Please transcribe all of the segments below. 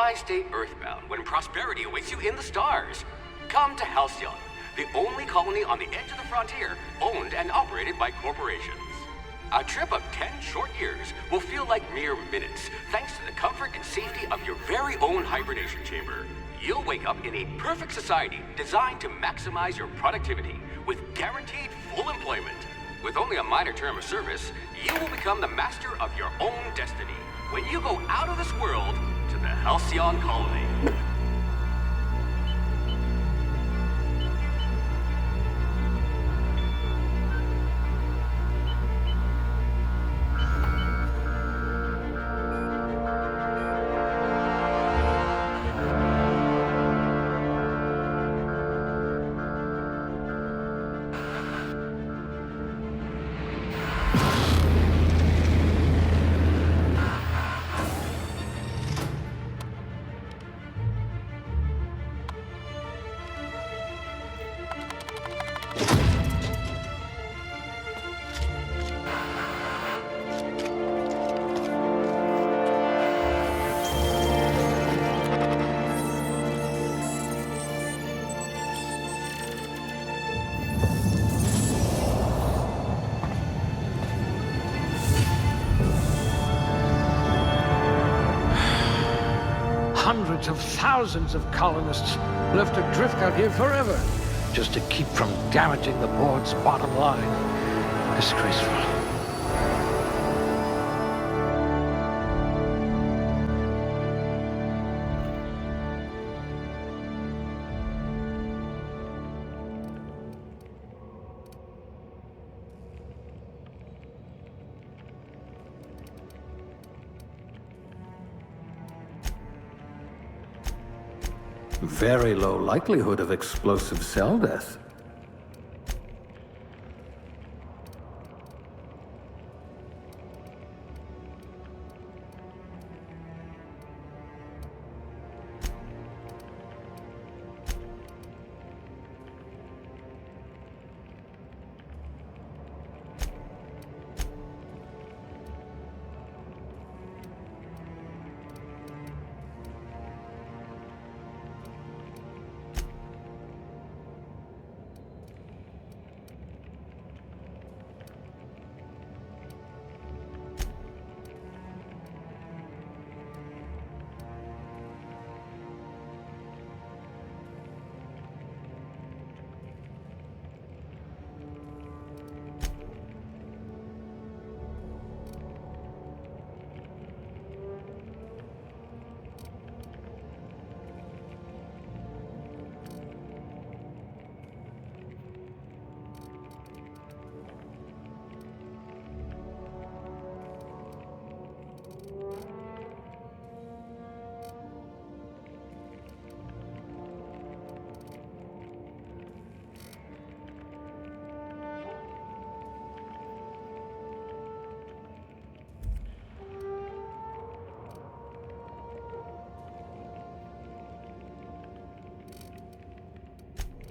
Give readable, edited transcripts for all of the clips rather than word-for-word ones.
why stay earthbound when prosperity awaits you in the stars? Come to Halcyon, the only colony on the edge of the frontier, owned and operated by corporations. A trip of 10 short years will feel like mere minutes, thanks to the comfort and safety of your very own hibernation chamber. You'll wake up in a perfect society designed to maximize your productivity, with guaranteed full employment. With only a minor term of service, you will become the master of your own destiny when you go out of this world to the Halcyon colony. Hundreds of thousands of colonists left adrift out here forever, just to keep from damaging the board's bottom line. Disgraceful. Very low likelihood of explosive cell death.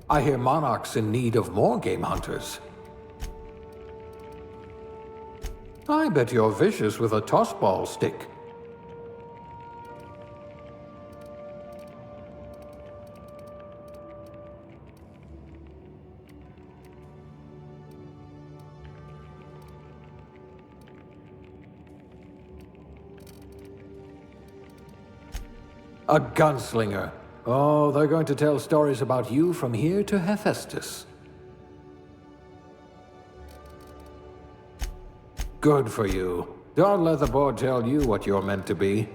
I hear Monarch's in need of more game hunters. I bet you're vicious with a tossball stick. A gunslinger. Oh, they're going to tell stories about you from here to Hephaestus. Good for you. Don't let the board tell you what you're meant to be.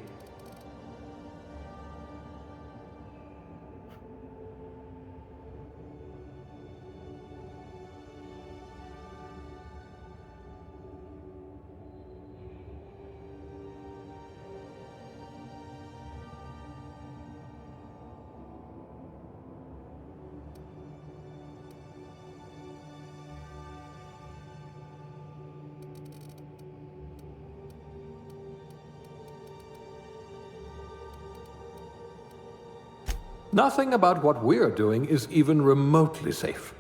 Nothing about what we're doing is even remotely safe.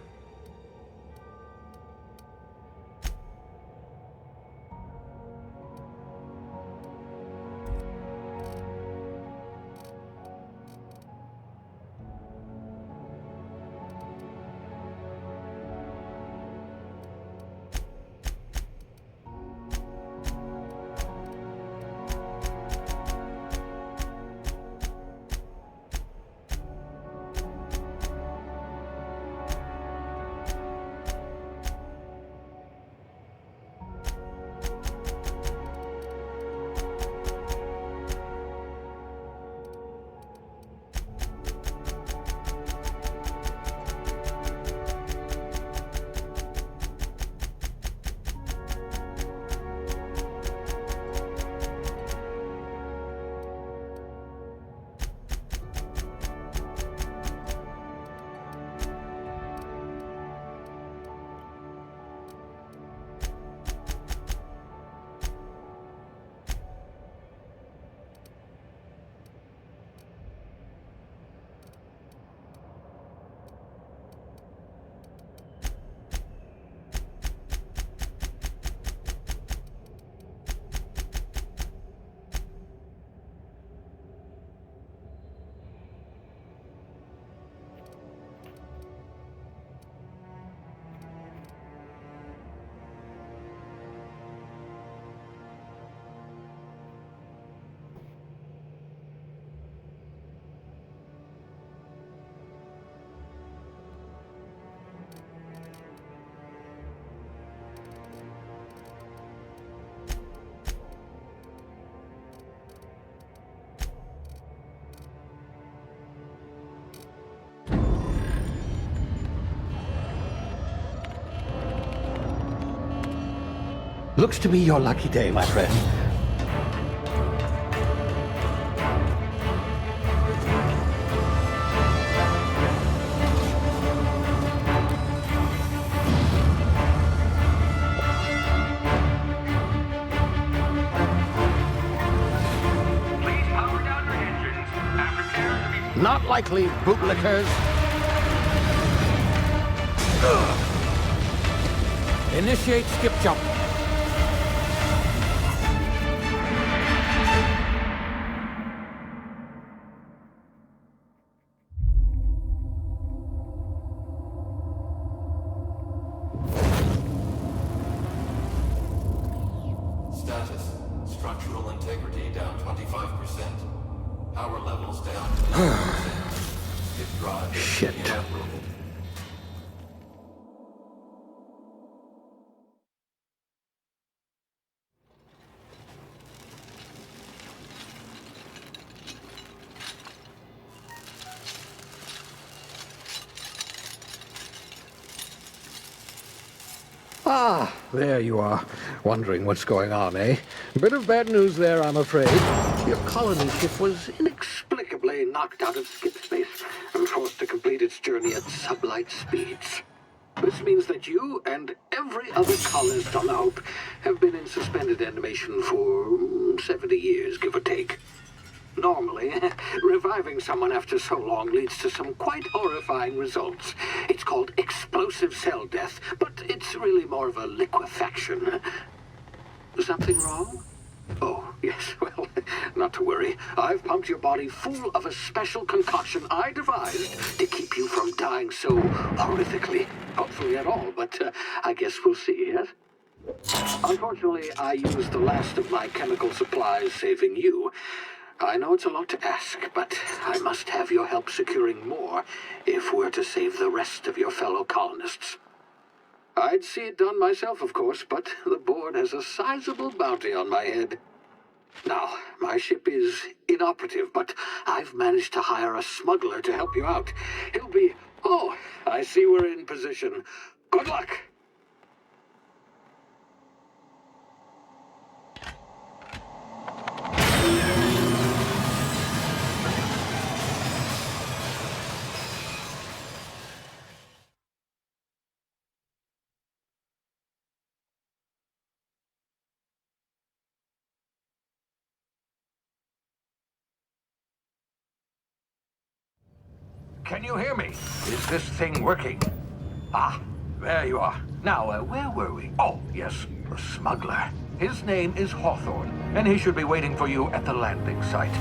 Looks to be your lucky day, my friend. Please power down your engines and prepare to be... Not likely, bootlickers. Initiate skip jump. Status. Structural integrity down 25%. Power levels down 10%. Skip drive Shit. inoperable. Ah, there you are. Wondering what's going on, eh? Bit of bad news there, I'm afraid. Your colony ship was inexplicably knocked out of skip space and forced to complete its journey at sublight speeds. This means that you and every other colonist on the Hope have been in suspended animation for 70 years, give or take. Normally, reviving someone after so long leads to some quite horrifying results. It's called explosive cell death, but it's really more of a liquefaction. Something wrong? Oh, yes, well, not to worry. I've pumped your body full of a special concoction I devised to keep you from dying so horrifically. Hopefully at all, but I guess we'll see, yes? Unfortunately, I used the last of my chemical supplies saving you. I know it's a lot to ask, but I must have your help securing more if we're to save the rest of your fellow colonists. I'd see it done myself, of course, but the board has a sizable bounty on my head. Now, my ship is inoperative, but I've managed to hire a smuggler to help you out. He'll be... Oh, I see we're in position. Good luck! Can you hear me? Is this thing working? Ah, there you are. Now, where were we? Oh, yes, the smuggler. His name is Hawthorne, and he should be waiting for you at the landing site.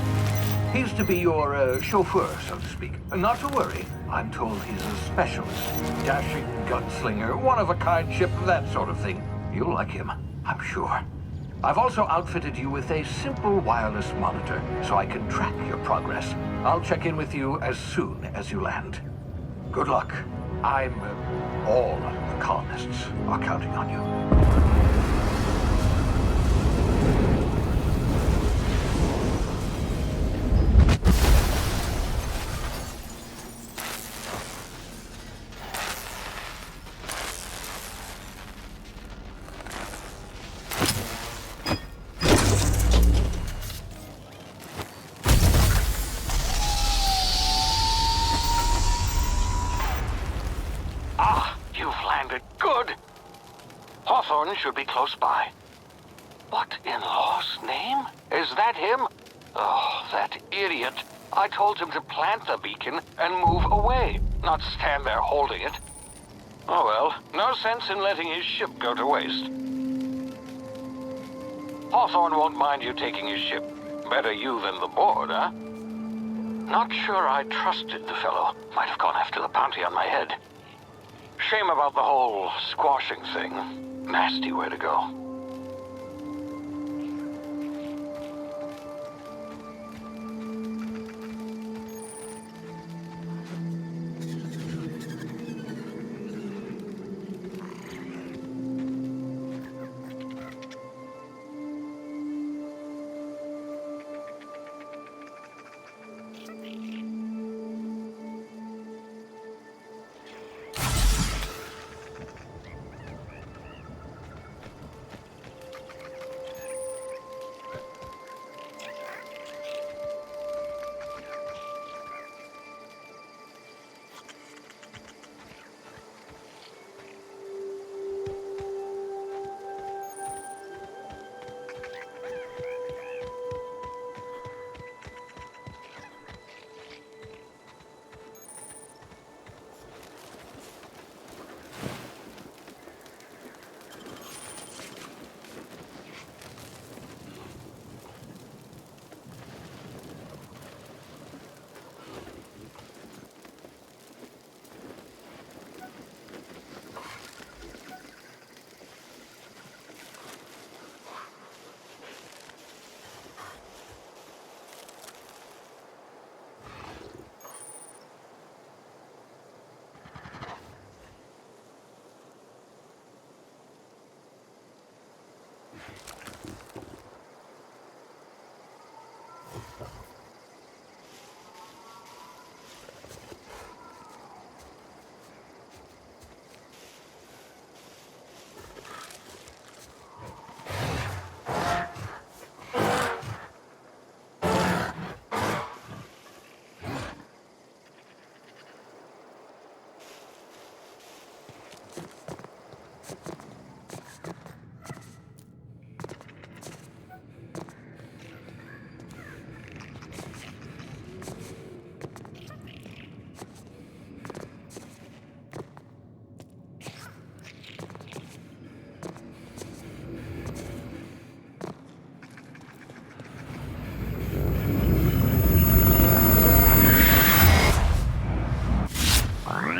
He's to be your chauffeur, so to speak. Not to worry. I'm told he's a specialist. Dashing gunslinger, one-of-a-kind ship, that sort of thing. You'll like him, I'm sure. I've also outfitted you with a simple wireless monitor, so I can track your progress. I'll check in with you as soon as you land. Good luck. All the colonists are counting on you. Hawthorne should be close by. What in law's name? Is that him? Oh, that idiot. I told him to plant the beacon and move away, not stand there holding it. Oh well, no sense in letting his ship go to waste. Hawthorne won't mind you taking his ship. Better you than the board, huh? Not sure I trusted the fellow. Might have gone after the bounty on my head. Shame about the whole squashing thing. Nasty way to go.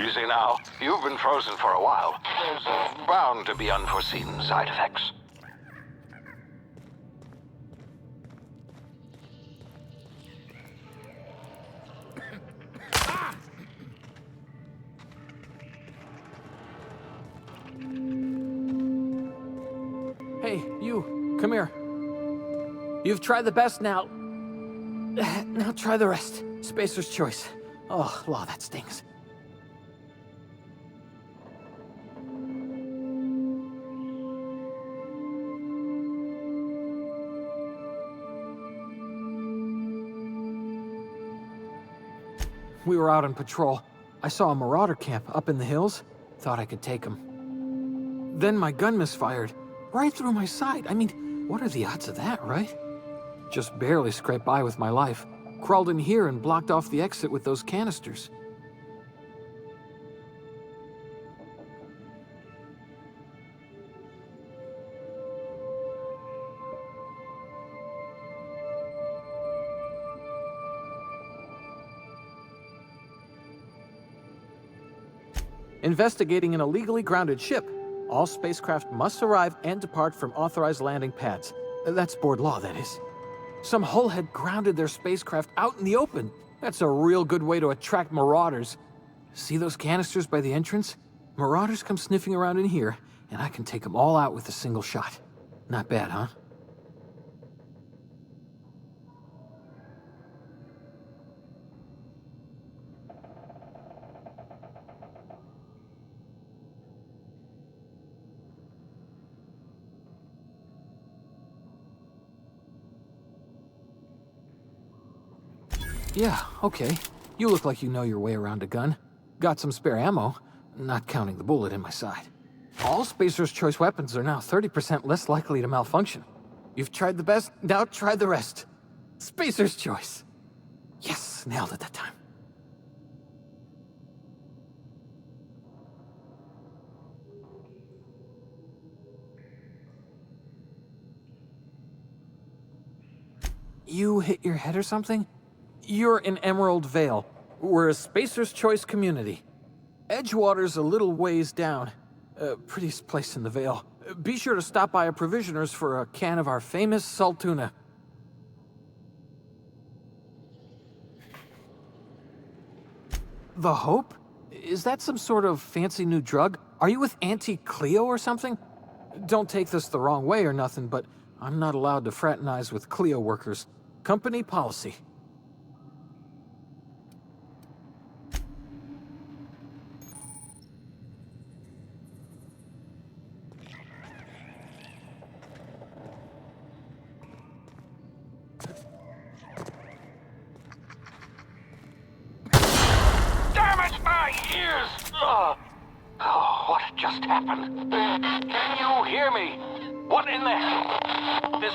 Easy now. You've been frozen for a while. There's bound to be unforeseen side effects. Hey, you, come here. You've tried the best now. Now try the rest. Spacer's choice. Oh, law, that stings. We were out on patrol. I saw a marauder camp up in the hills. Thought I could take him. Then my gun misfired. Right through my side. I mean, what are the odds of that, right? Just barely scraped by with my life. Crawled in here and blocked off the exit with those canisters. Investigating an illegally grounded ship. All spacecraft must arrive and depart from authorized landing pads. That's board law, that is. Some hull had grounded their spacecraft out in the open. That's a real good way to attract marauders. See those canisters by the entrance? Marauders come sniffing around in here, and I can take them all out with a single shot. Not bad, huh? Yeah, okay. You look like you know your way around a gun. Got some spare ammo, not counting the bullet in my side. All Spacer's choice weapons are now 30% less likely to malfunction. You've tried the best, now try the rest. Spacer's choice. Yes, nailed it that time. You hit your head or something? You're in Emerald Vale. We're a Spacer's Choice community. Edgewater's a little ways down. Prettiest place in the Vale. Be sure to stop by a provisioner's for a can of our famous salt tuna. The Hope? Is that some sort of fancy new drug? Are you with Auntie Cleo or something? Don't take this the wrong way or nothing, but I'm not allowed to fraternize with Cleo workers. Company policy. Oh, what just happened? Can you hear me? What in the... This...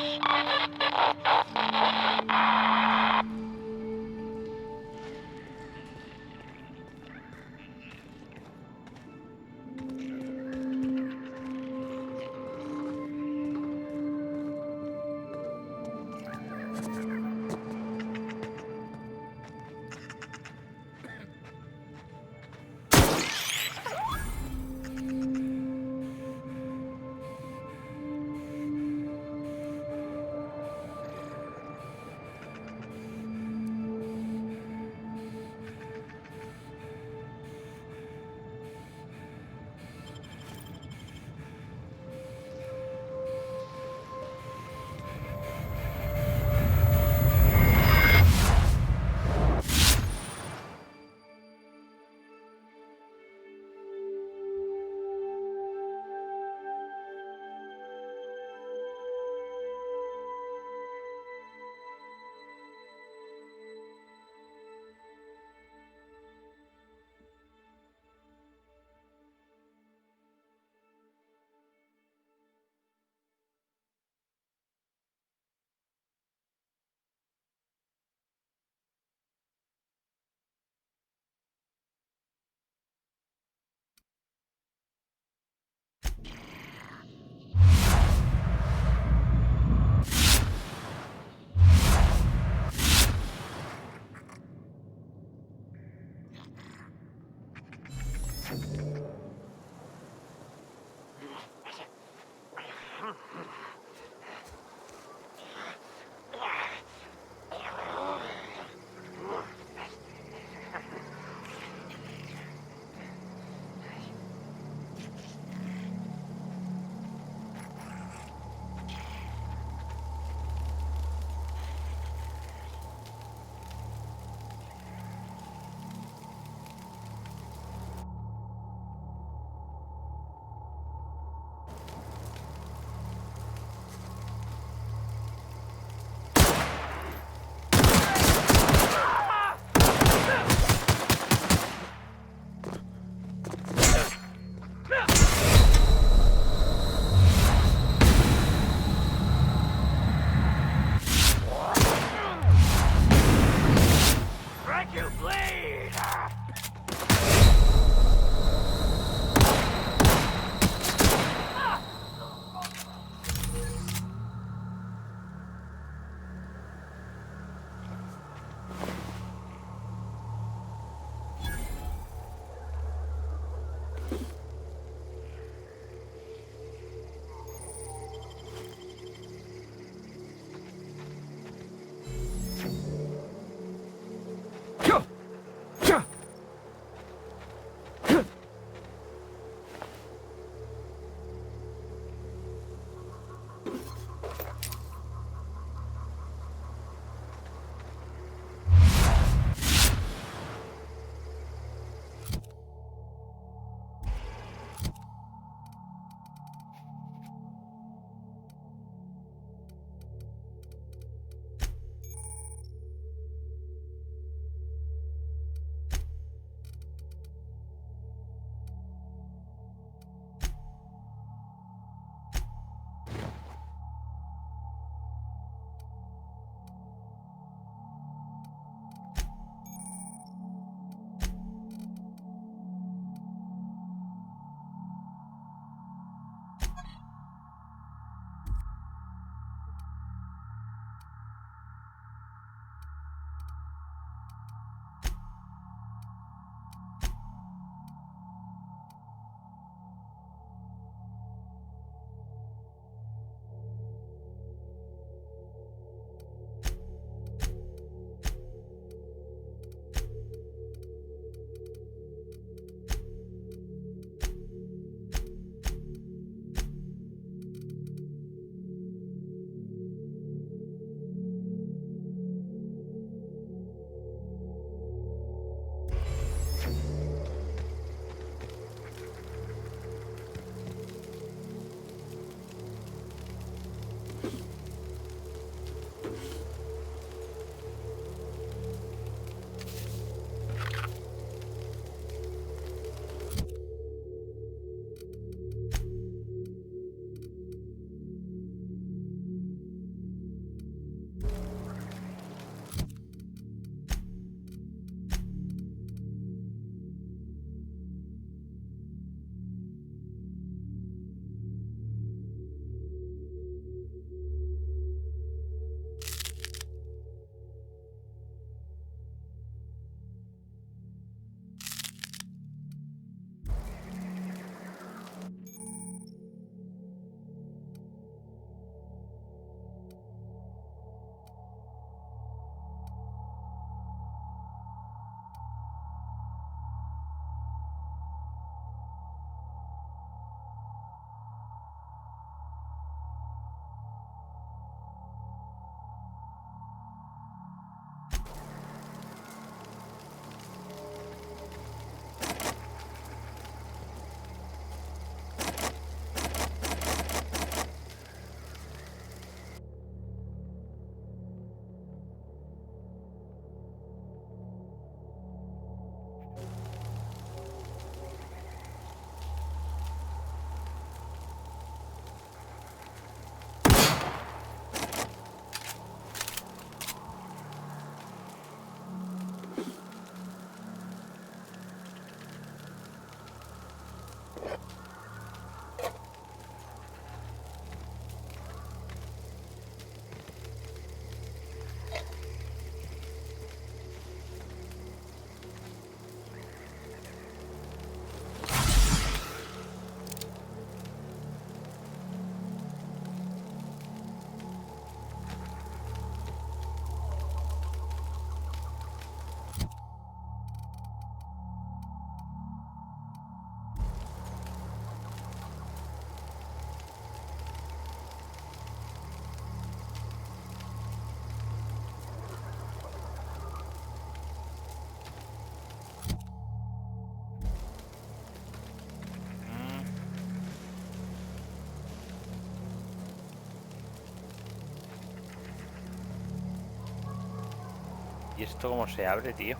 ¿Y esto cómo se abre, tío?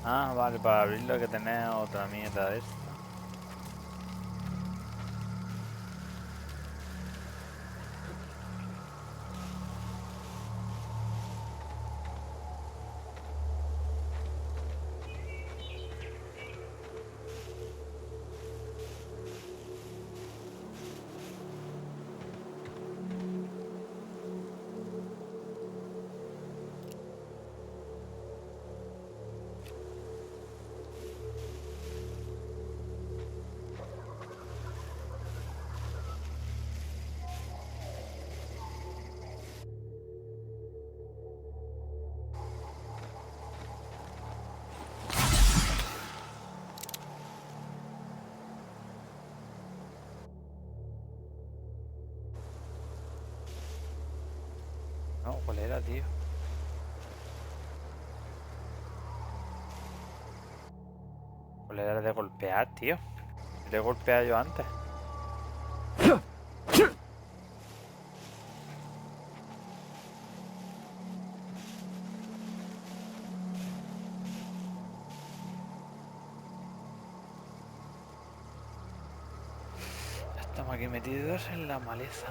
Ah, vale, para abrirlo hay que tener otra mierda de esta. No, ¿cuál era, tío? ¿Cuál era el de golpear, tío? Le he golpeado yo antes. Estamos aquí metidos en la maleza.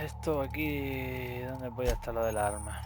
Esto aquí... ¿Dónde voy a estar lo del arma?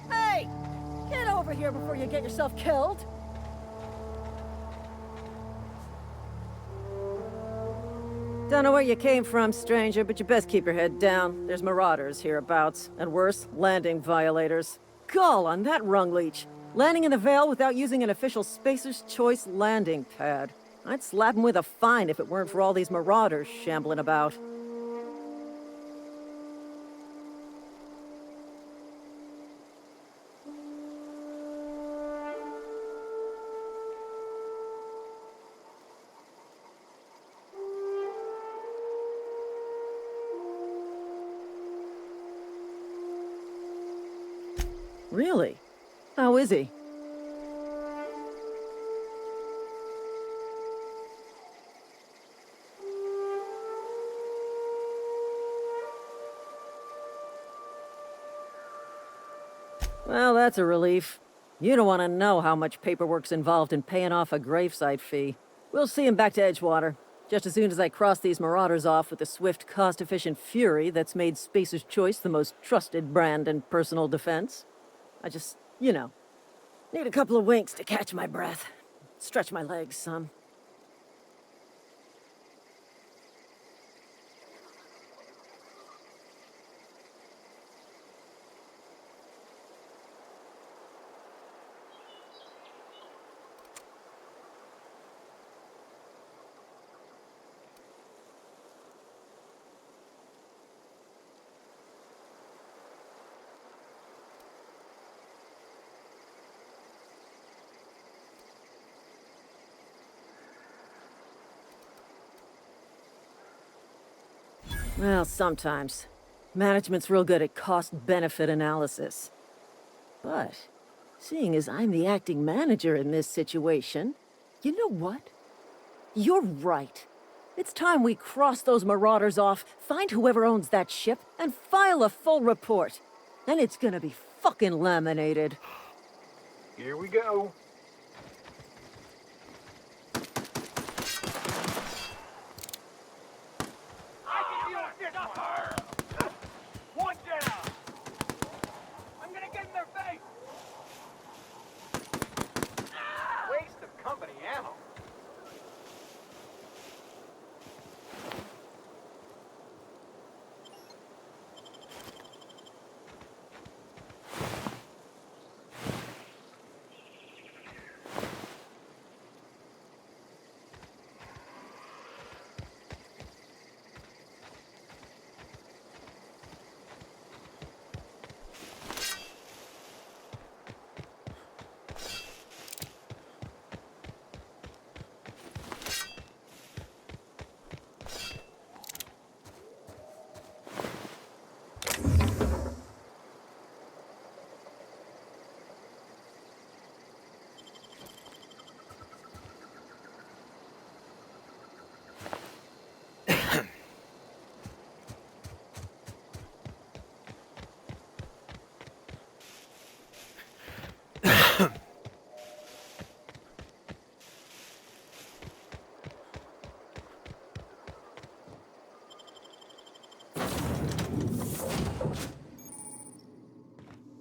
Hey! Get over here before you get yourself killed! Don't know where you came from, stranger, but you best keep your head down. There's marauders hereabouts, and worse, landing violators. Gall on that rung leech. Landing in the Vale without using an official Spacer's Choice landing pad. I'd slap him with a fine if it weren't for all these marauders shambling about. Really? How is he? Well, that's a relief. You don't want to know how much paperwork's involved in paying off a gravesite fee. We'll see him back to Edgewater, just as soon as I cross these marauders off with the swift, cost-efficient fury that's made Spacer's Choice the most trusted brand in personal defense. I just, need a couple of winks to catch my breath. Stretch my legs some. Well, sometimes. Management's real good at cost-benefit analysis. But, seeing as I'm the acting manager in this situation, you know what? You're right. It's time we cross those marauders off, find whoever owns that ship, and file a full report. And it's gonna be fucking laminated. Here we go. One down! I'm gonna get in their face! Waste of company ammo.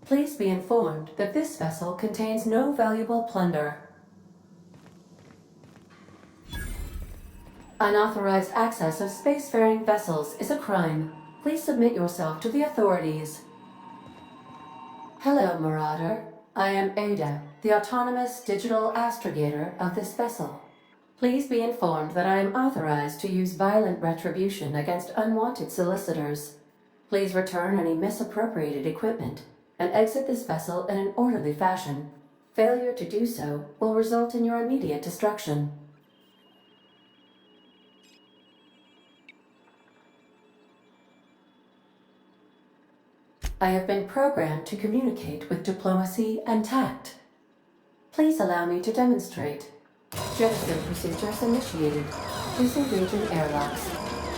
Please be informed that this vessel contains no valuable plunder. Unauthorized access of spacefaring vessels is a crime. Please submit yourself to the authorities. Hello, Marauder. I am Ada, the autonomous digital astrogator of this vessel. Please be informed that I am authorized to use violent retribution against unwanted solicitors. Please return any misappropriated equipment and exit this vessel in an orderly fashion. Failure to do so will result in your immediate destruction. I have been programmed to communicate with diplomacy and tact. Please allow me to demonstrate. Jettison procedures initiated. Disengaging airlocks.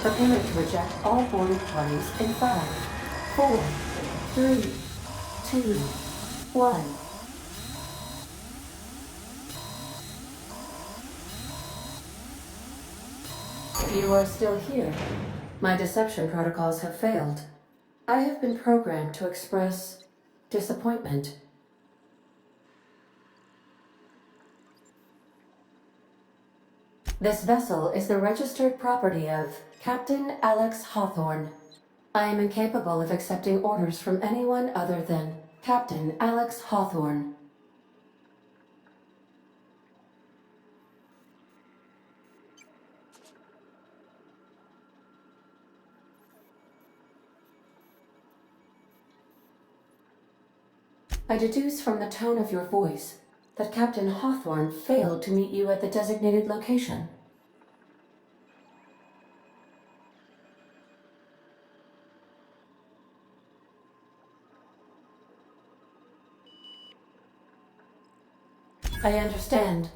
Preparing to eject all boarded parties in 5, 4, 3, 2, 1. You are still here. My deception protocols have failed. I have been programmed to express disappointment. This vessel is the registered property of Captain Alex Hawthorne. I am incapable of accepting orders from anyone other than Captain Alex Hawthorne. I deduce from the tone of your voice that Captain Hawthorne failed to meet you at the designated location. I understand.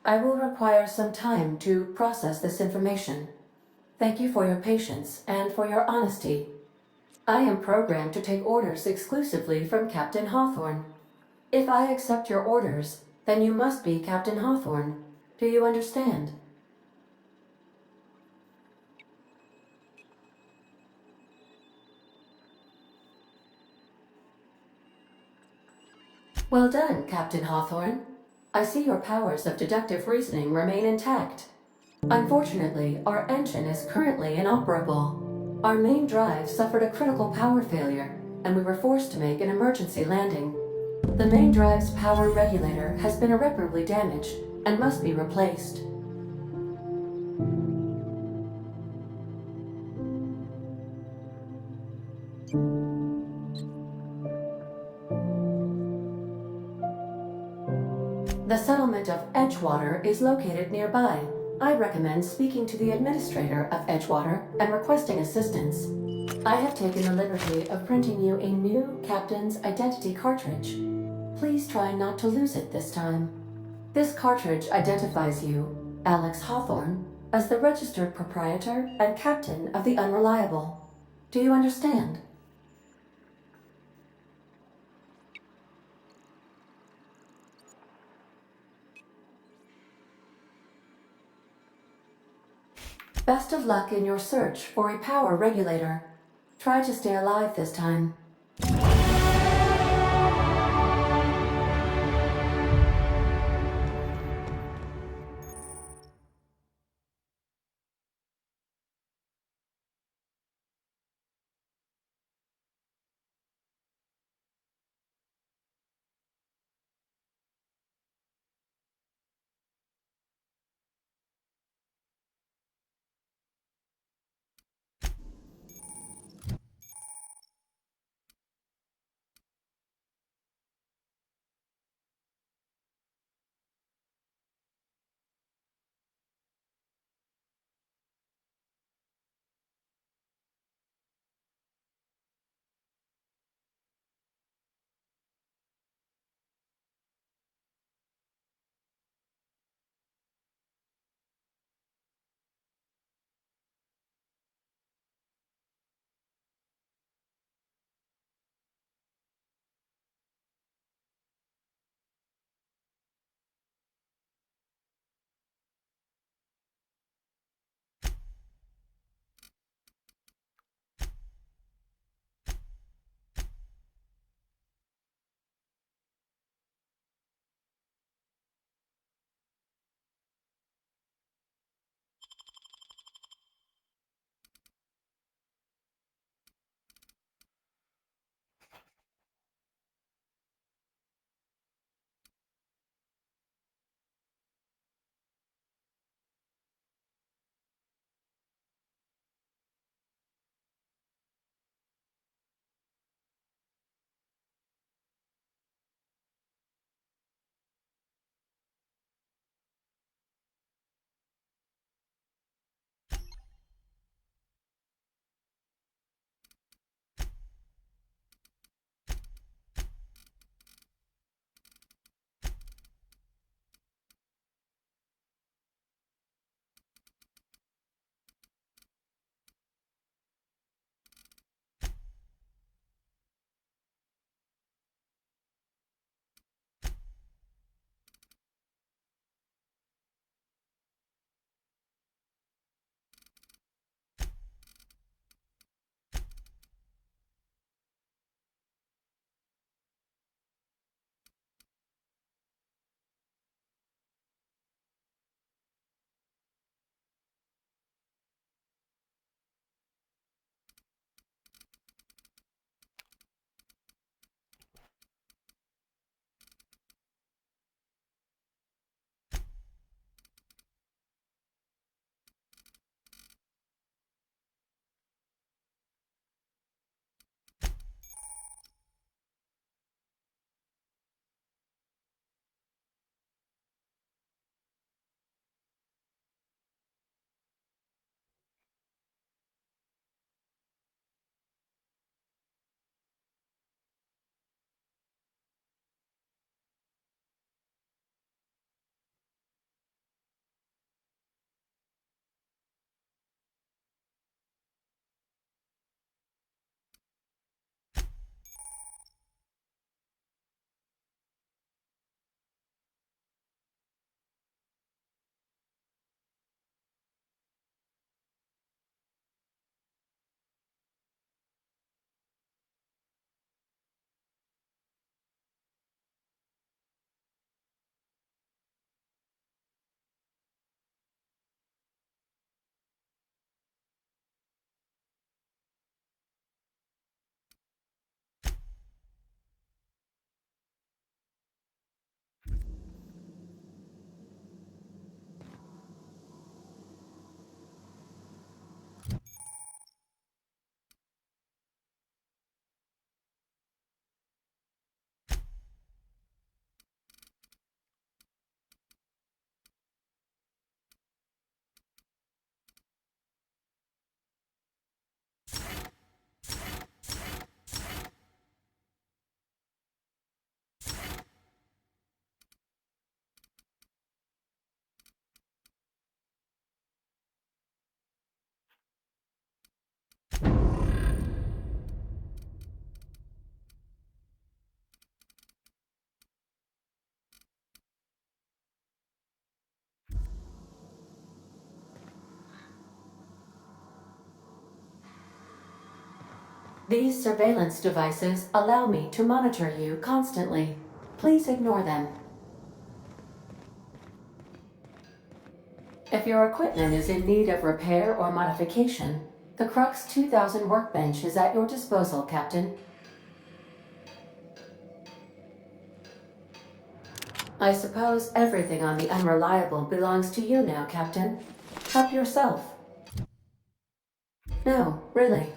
I will require some time to process this information. Thank you for your patience and for your honesty. I am programmed to take orders exclusively from Captain Hawthorne. If I accept your orders, then you must be Captain Hawthorne. Do you understand? Well done, Captain Hawthorne. I see your powers of deductive reasoning remain intact. Unfortunately, our engine is currently inoperable. Our main drive suffered a critical power failure, and we were forced to make an emergency landing. The main drive's power regulator has been irreparably damaged and must be replaced. The settlement of Edgewater is located nearby. I recommend speaking to the administrator of Edgewater and requesting assistance. I have taken the liberty of printing you a new captain's identity cartridge. Please try not to lose it this time. This cartridge identifies you, Alex Hawthorne, as the registered proprietor and captain of the Unreliable. Do you understand? Best of luck in your search for a power regulator. Try to stay alive this time. These surveillance devices allow me to monitor you constantly. Please ignore them. If your equipment is in need of repair or modification, the Crux 2000 workbench is at your disposal, Captain. I suppose everything on the Unreliable belongs to you now, Captain. Help yourself. No, really.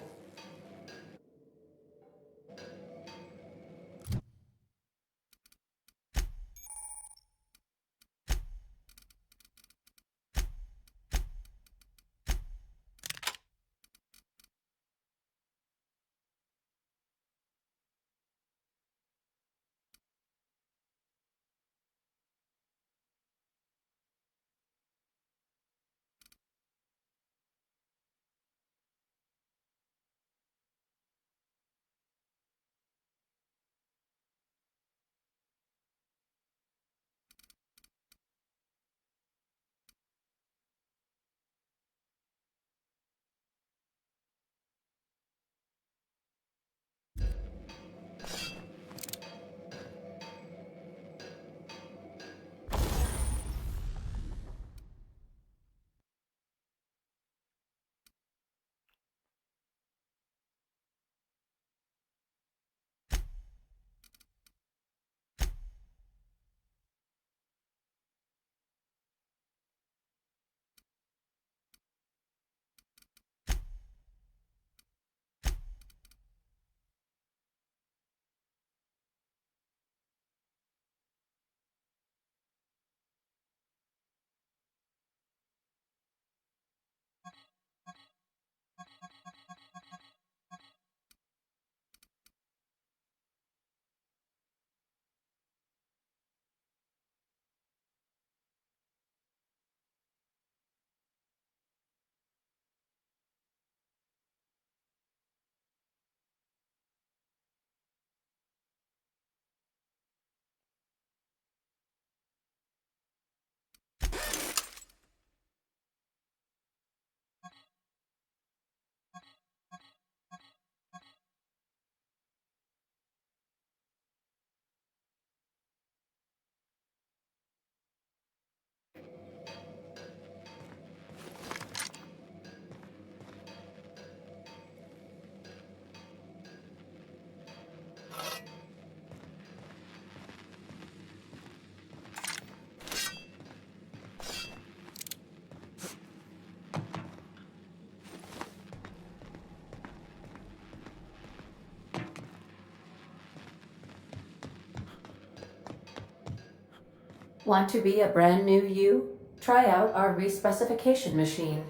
Want to be a brand new you? Try out our respecification machine.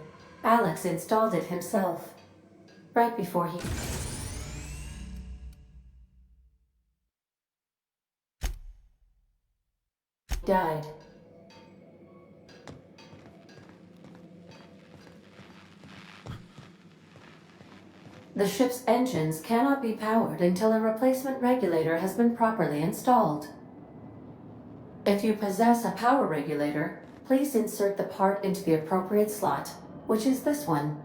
Alex installed it himself, right before he died. The ship's engines cannot be powered until a replacement regulator has been properly installed. If you possess a power regulator, please insert the part into the appropriate slot, which is this one.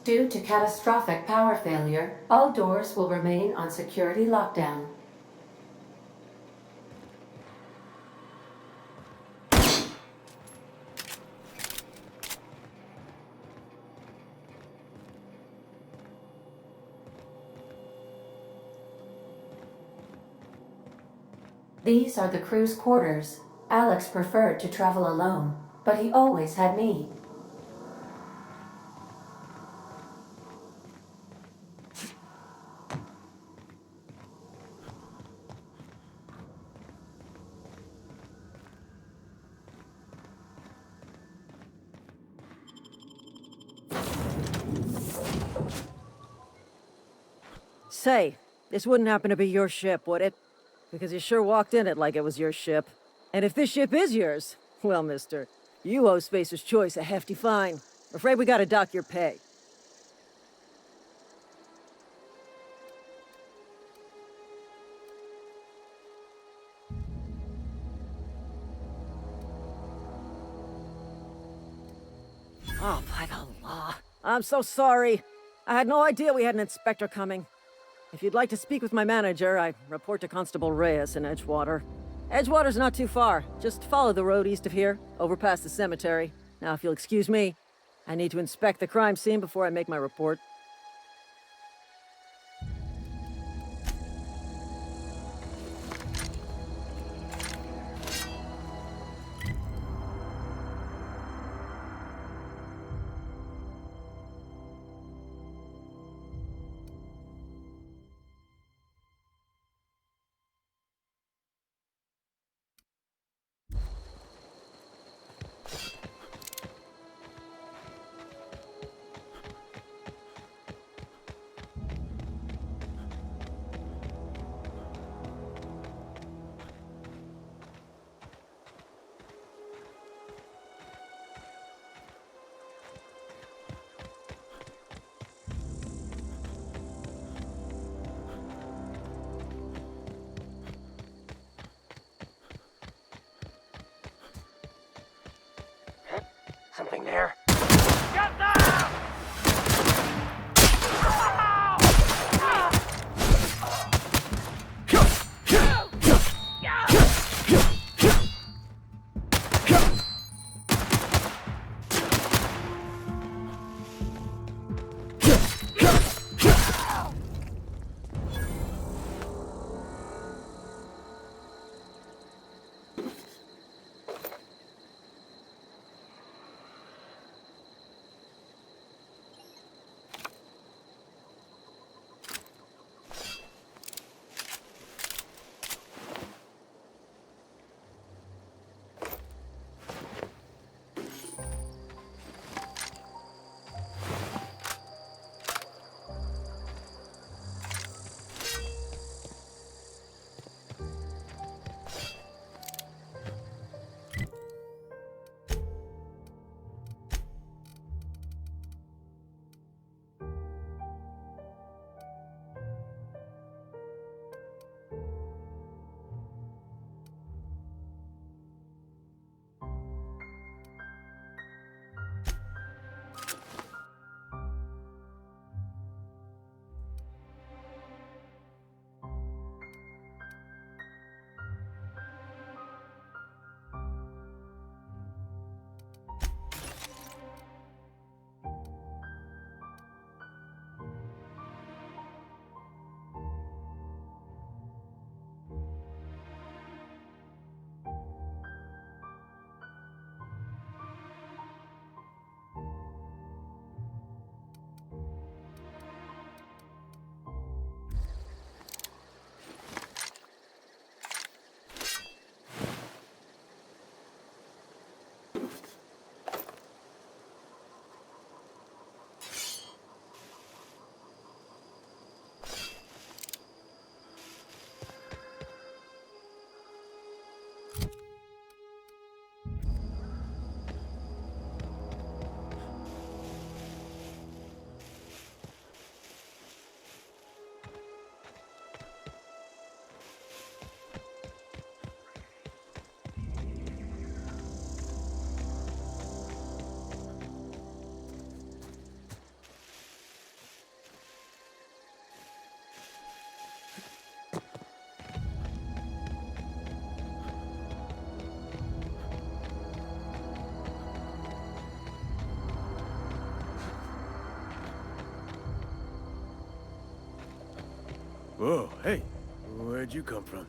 Due to catastrophic power failure, all doors will remain on security lockdown. These are the crew's quarters. Alex preferred to travel alone, but he always had me. Say, this wouldn't happen to be your ship, would it? Because you sure walked in it like it was your ship. And if this ship is yours, well, mister, you owe Spacer's Choice a hefty fine. Afraid we gotta dock your pay. Oh, by the law. I'm so sorry. I had no idea we had an inspector coming. If you'd like to speak with my manager, I report to Constable Reyes in Edgewater. Edgewater's not too far. Just follow the road east of here, over past the cemetery. Now, if you'll excuse me, I need to inspect the crime scene before I make my report. Something there. Whoa, hey, where'd you come from?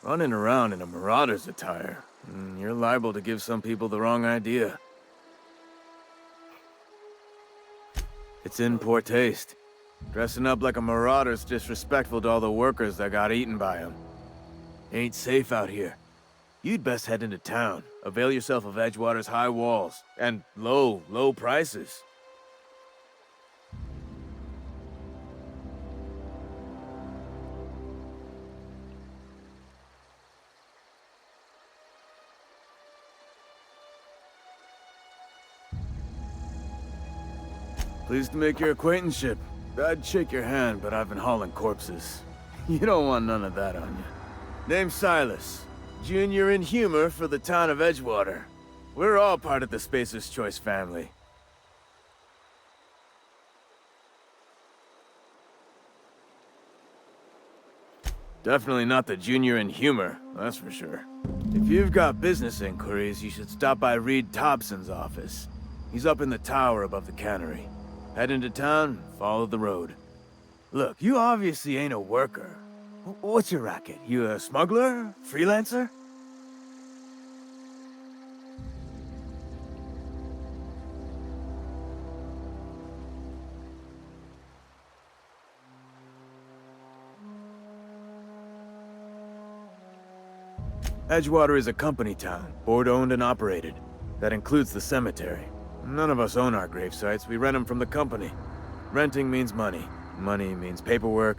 Running around in a marauder's attire. You're liable to give some people the wrong idea. It's in poor taste. Dressing up like a marauder's disrespectful to all the workers that got eaten by him. Ain't safe out here. You'd best head into town. Avail yourself of Edgewater's high walls. And low prices. Pleased to make your acquaintanceship. I'd shake your hand, but I've been hauling corpses. You don't want none of that on you. Name's Silas. Junior in humor for the town of Edgewater. We're all part of the Spacer's Choice family. Definitely not the junior in humor, that's for sure. If you've got business inquiries, you should stop by Reed Thompson's office. He's up in the tower above the cannery. Head into town, follow the road. Look, you obviously ain't a worker. What's your racket? You a smuggler? Freelancer? Edgewater is a company town, board-owned and operated. That includes the cemetery. None of us own our grave sites, we rent them from the company. Renting means money. Money means paperwork.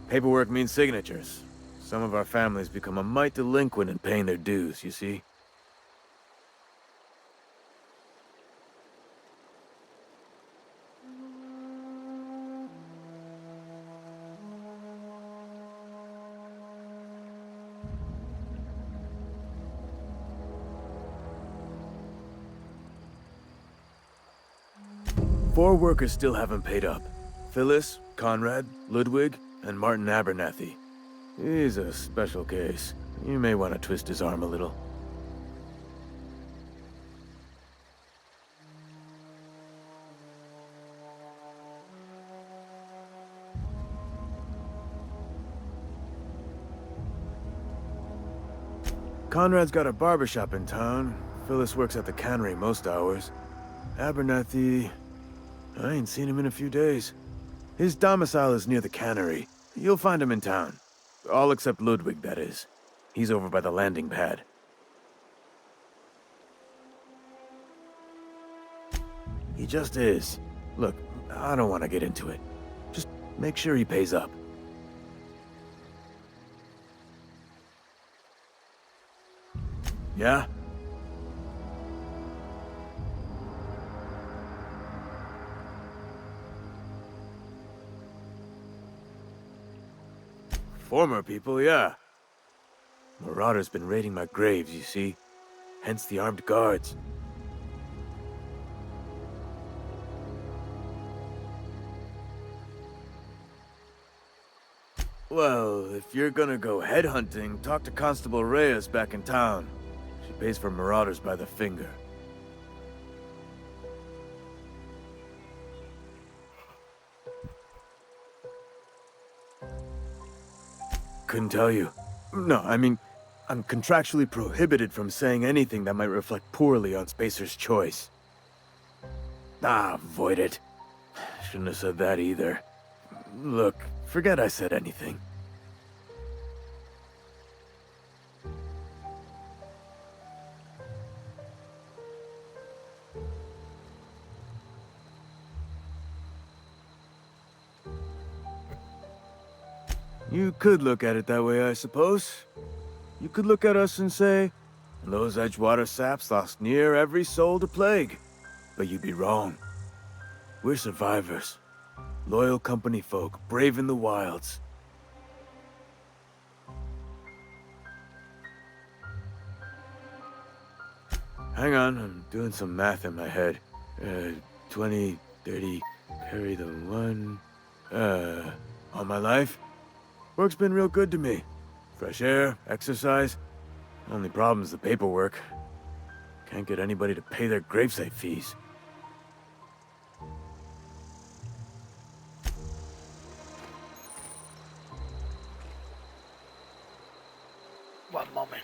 Paperwork means signatures. Some of our families become a mite delinquent in paying their dues, you see? Four workers still haven't paid up. Phyllis, Conrad, Ludwig, and Martin Abernathy. He's a special case. You may want to twist his arm a little. Conrad's got a barbershop in town. Phyllis works at the cannery most hours. Abernathy... I ain't seen him in a few days. His domicile is near the cannery. You'll find him in town. All except Ludwig, that is. He's over by the landing pad. He just is. Look, I don't want to get into it. Just make sure he pays up. Yeah? Former people, yeah. Marauders been raiding my graves, you see. Hence the armed guards. Well, if you're gonna go headhunting, talk to Constable Reyes back in town. She pays for marauders by the finger. Couldn't tell you. No, I mean, I'm contractually prohibited from saying anything that might reflect poorly on Spacer's Choice. Ah, avoid it. Shouldn't have said that either. Look, forget I said anything. You could look at it that way, I suppose. You could look at us and say, those Edgewater saps lost near every soul to plague. But you'd be wrong. We're survivors. Loyal company folk, brave in the wilds. Hang on, I'm doing some math in my head. 20, 30, carry the one... all my life? Work's been real good to me. Fresh air, exercise. Only problem's the paperwork. Can't get anybody to pay their gravesite fees. One moment.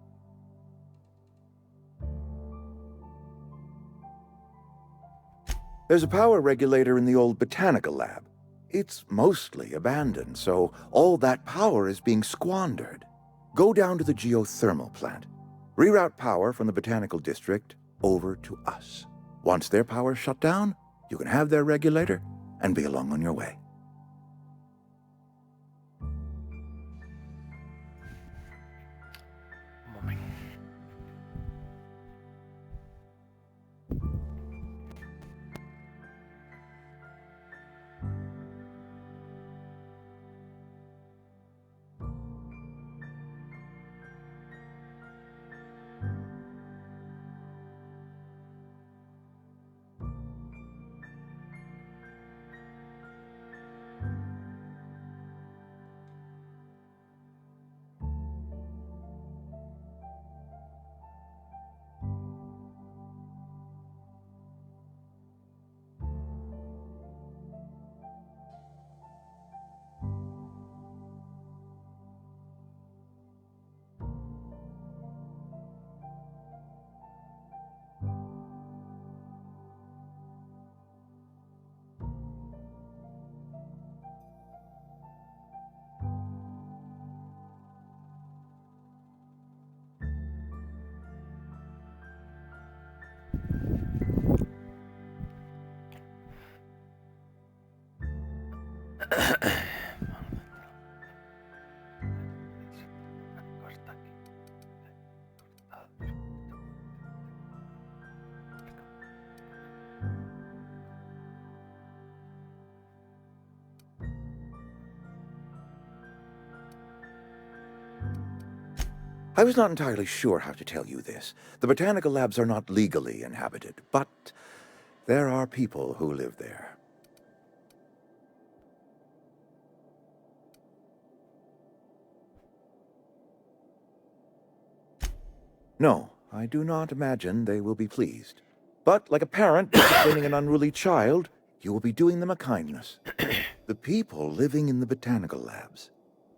There's a power regulator in the old botanical lab. It's mostly abandoned, so all that power is being squandered. Go down to the geothermal plant. Reroute power from the botanical district over to us. Once their power's shut down, you can have their regulator and be along on your way. I was not entirely sure how to tell you this. The botanical labs are not legally inhabited, but there are people who live there. No, I do not imagine they will be pleased. But like a parent disciplining an unruly child, you will be doing them a kindness. The people living in the botanical labs,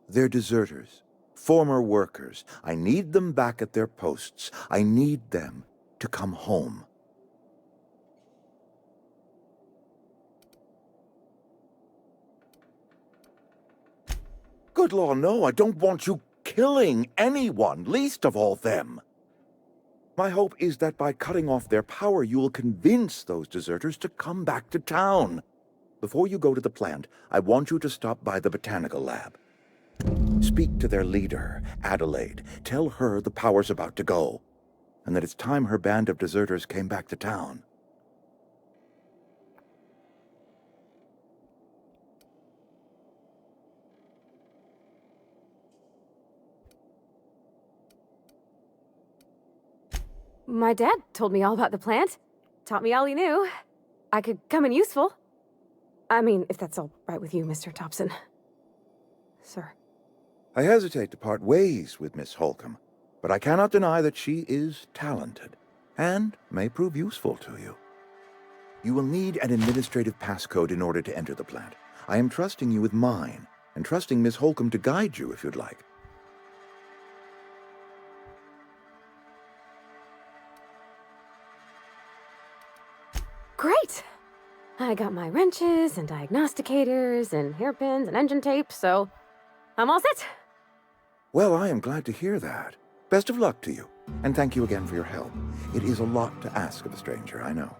they're deserters. Former workers. I need them back at their posts. I need them to come home. Good law, no, I don't want you killing anyone, least of all them. My hope is that by cutting off their power, you will convince those deserters to come back to town. Before you go to the plant, I want you to stop by the botanical lab. Speak to their leader, Adelaide. Tell her the power's about to go, and that it's time her band of deserters came back to town. My dad told me all about the plant. Taught me all he knew. I could come in useful. I mean, if that's all right with you, Mr. Thompson. Sir. I hesitate to part ways with Miss Holcomb, but I cannot deny that she is talented, and may prove useful to you. You will need an administrative passcode in order to enter the plant. I am trusting you with mine, and trusting Miss Holcomb to guide you if you'd like. Great! I got my wrenches and diagnosticators and hairpins and engine tape, so I'm all set. Well, I am glad to hear that. Best of luck to you, and thank you again for your help. It is a lot to ask of a stranger, I know.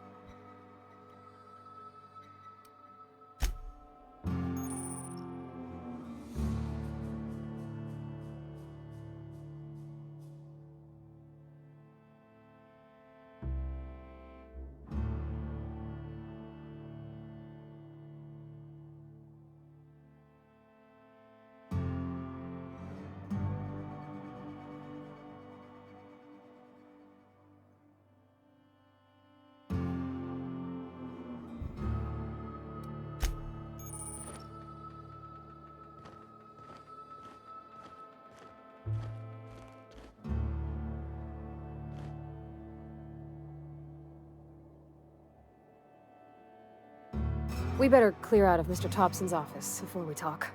We better clear out of Mr. Thompson's office before we talk.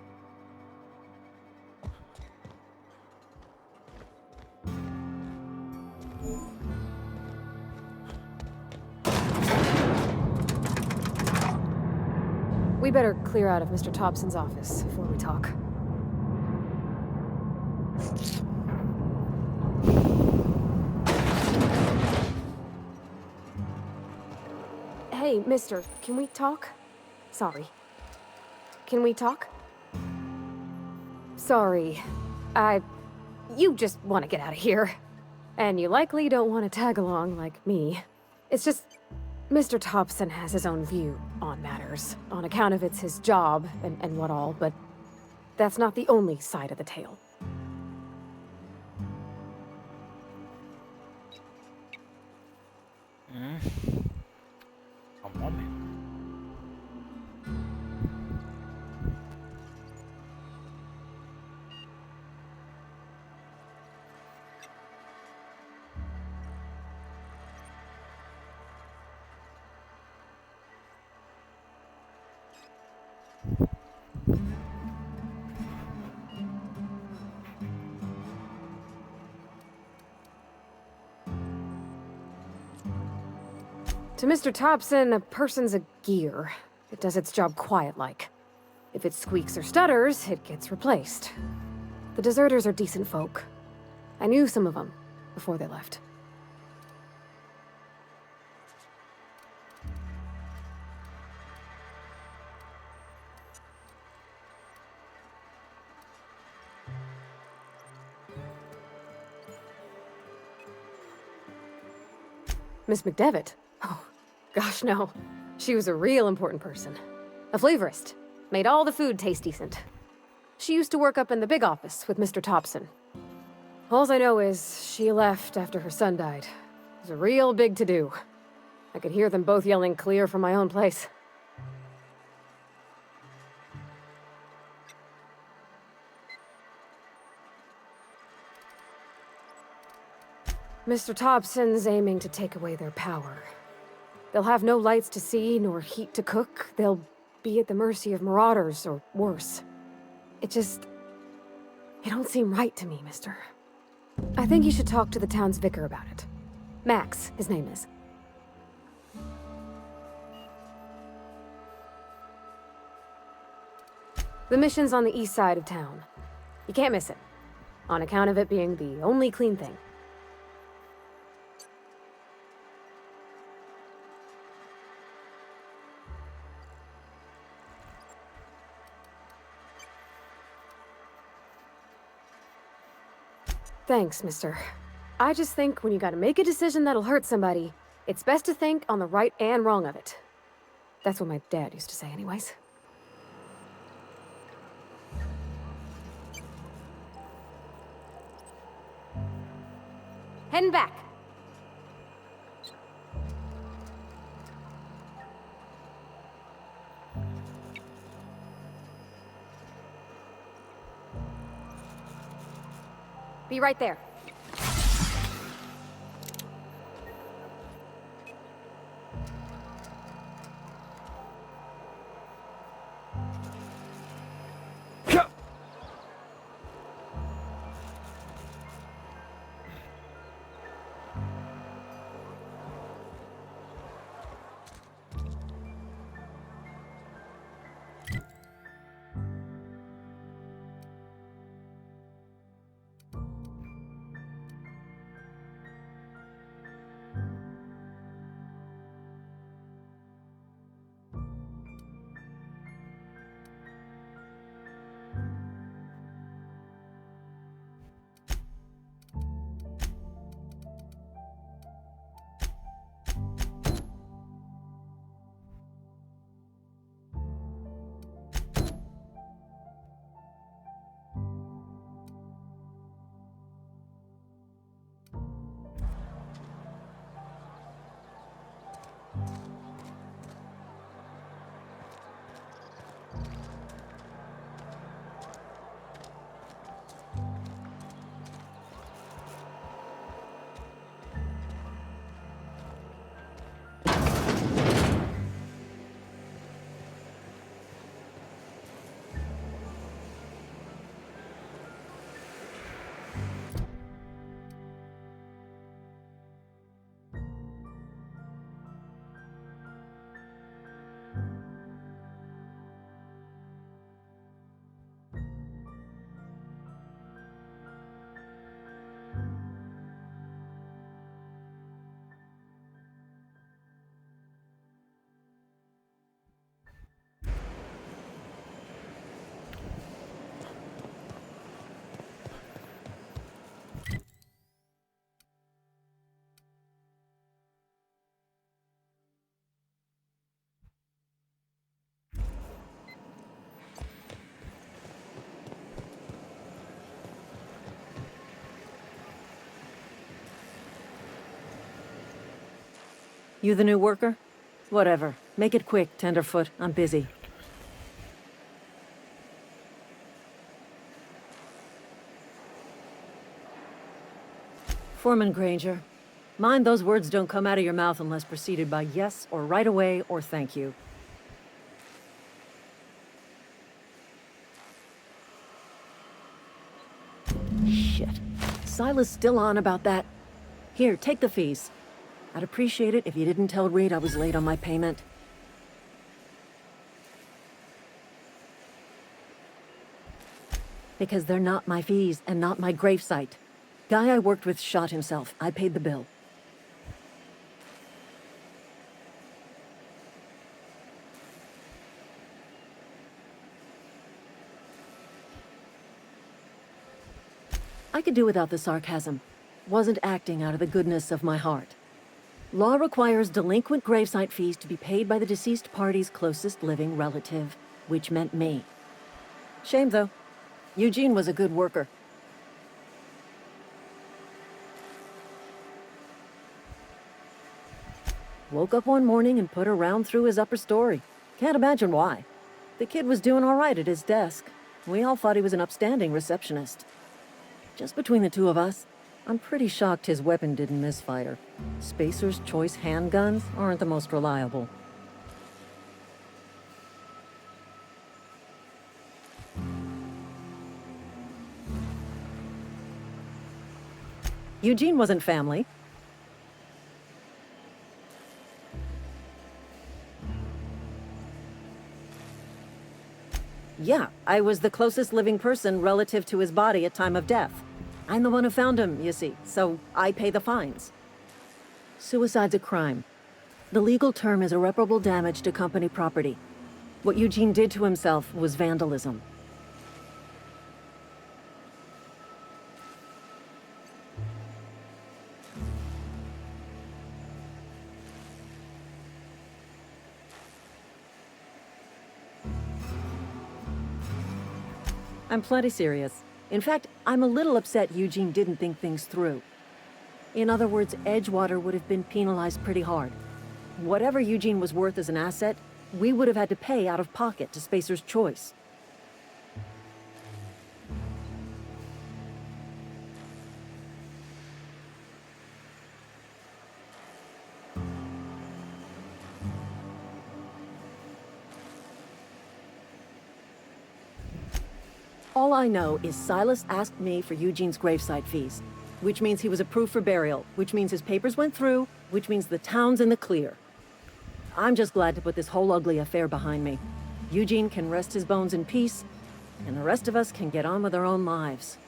We better clear out of Mr. Thompson's office before we talk. Hey, mister, can we talk? Sorry. Can we talk? Sorry. You just want to get out of here. And you likely don't want to tag along like me. It's just, Mr. Thompson has his own view on matters, on account of it's his job and what all, but that's not the only side of the tale. A moment. To Mr. Thompson, a person's a gear. It does its job quiet-like. If it squeaks or stutters, it gets replaced. The deserters are decent folk. I knew some of them before they left. Miss McDevitt? Oh, gosh, no. She was a real important person. A flavorist. Made all the food taste decent. She used to work up in the big office with Mr. Thompson. Alls I know is she left after her son died. It was a real big to-do. I could hear them both yelling clear from my own place. Mr. Thompson's aiming to take away their power. They'll have no lights to see, nor heat to cook. They'll be at the mercy of marauders, or worse. It don't seem right to me, mister. I think you should talk to the town's vicar about it. Max, his name is. The mission's on the east side of town. You can't miss it, on account of it being the only clean thing. Thanks, mister. I just think when you gotta make a decision that'll hurt somebody, it's best to think on the right and wrong of it. That's what my dad used to say anyways. Heading back. Be right there. You the new worker? Whatever. Make it quick, Tenderfoot. I'm busy. Foreman Granger. Mind those words don't come out of your mouth unless preceded by yes or right away or thank you. Shit. Silas still on about that. Here, take the fees. I'd appreciate it if you didn't tell Reed I was late on my payment. Because they're not my fees and not my gravesite. Guy I worked with shot himself. I paid the bill. I could do without the sarcasm. Wasn't acting out of the goodness of my heart. Law requires delinquent gravesite fees to be paid by the deceased party's closest living relative, which meant me. Shame, though. Eugene was a good worker. Woke up one morning and put a round through his upper story. Can't imagine why. The kid was doing all right at his desk. We all thought he was an upstanding receptionist. Just between the two of us, I'm pretty shocked his weapon didn't misfire. Spacer's Choice handguns aren't the most reliable. Eugene wasn't family. Yeah, I was the closest living person relative to his body at time of death. I'm the one who found him, you see, so I pay the fines. Suicide's a crime. The legal term is irreparable damage to company property. What Eugene did to himself was vandalism. I'm plenty serious. In fact, I'm a little upset Eugene didn't think things through. In other words, Edgewater would have been penalized pretty hard. Whatever Eugene was worth as an asset, we would have had to pay out of pocket to Spacer's Choice. All I know is Silas asked me for Eugene's gravesite fees, which means he was approved for burial, which means his papers went through, which means the town's in the clear. I'm just glad to put this whole ugly affair behind me. Eugene can rest his bones in peace, and the rest of us can get on with our own lives.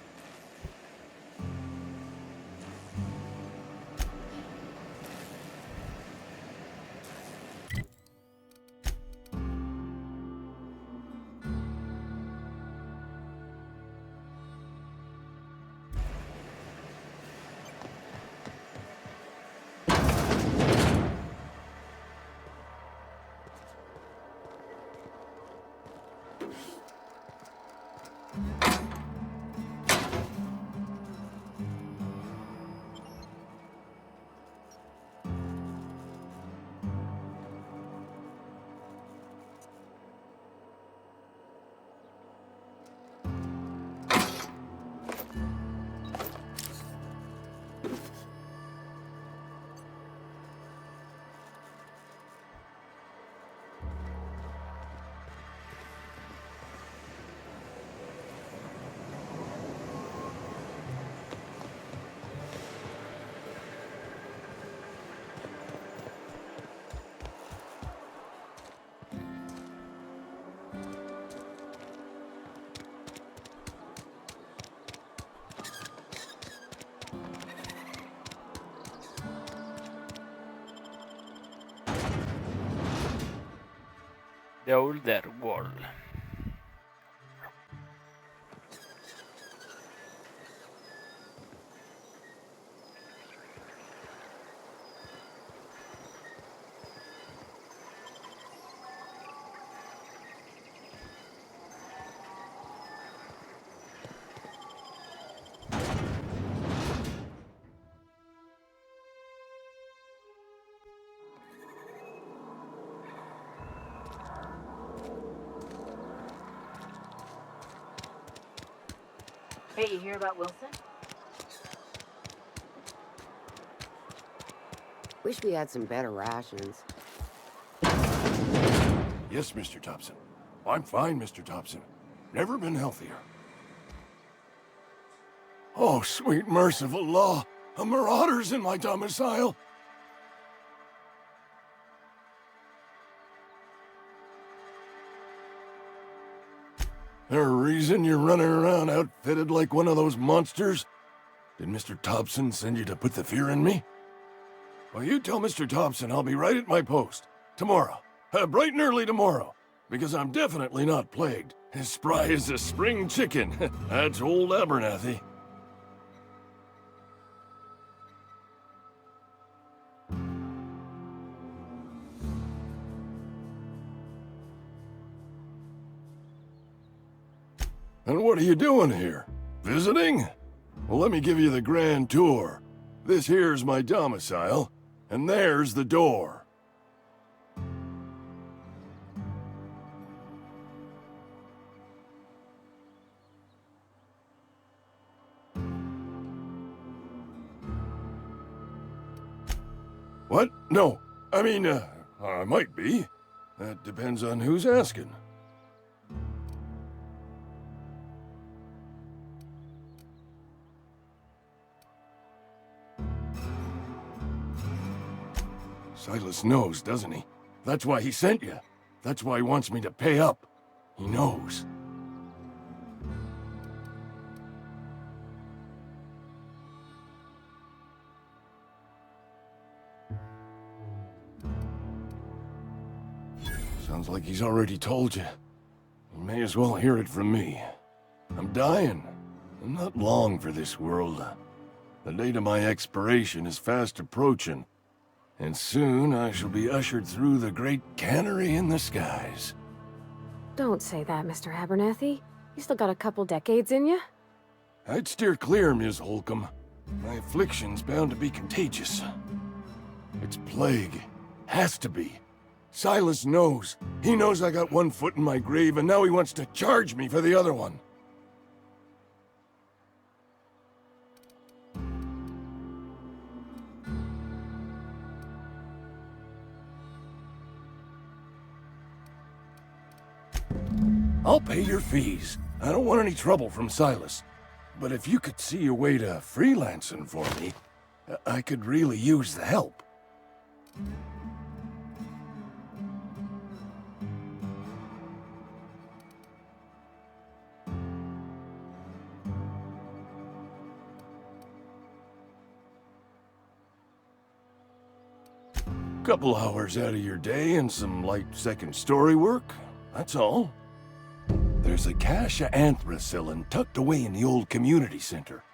The Older World. Hey, you hear about Wilson? Wish we had some better rations. Yes, Mr. Thompson. I'm fine, Mr. Thompson. Never been healthier. Oh, sweet merciful law! A marauder's in my domicile! There a reason you're running around outfitted like one of those monsters? Did Mr. Thompson send you to put the fear in me? Well, you tell Mr. Thompson I'll be right at my post. Tomorrow. Bright and early tomorrow. Because I'm definitely not plagued. As spry as a spring chicken. That's old Abernathy. And what are you doing here? Visiting? Well, let me give you the grand tour. This here's my domicile, and there's the door. What? No. I mean, I might be. That depends on who's asking. Silas knows, doesn't he? That's why he sent you. That's why he wants me to pay up. He knows. Sounds like he's already told you. You may as well hear it from me. I'm dying. I'm not long for this world. The date of my expiration is fast approaching. And soon I shall be ushered through the great cannery in the skies. Don't say that, Mr. Abernathy. You still got a couple decades in you. I'd steer clear, Ms. Holcomb. My affliction's bound to be contagious. It's plague. Has to be. Silas knows. He knows I got one foot in my grave, and now he wants to charge me for the other one. I'll pay your fees. I don't want any trouble from Silas. But if you could see a way to freelancing for me, I could really use the help. Couple hours out of your day and some light second story work, that's all. There's a cache of anthracillin tucked away in the old community center.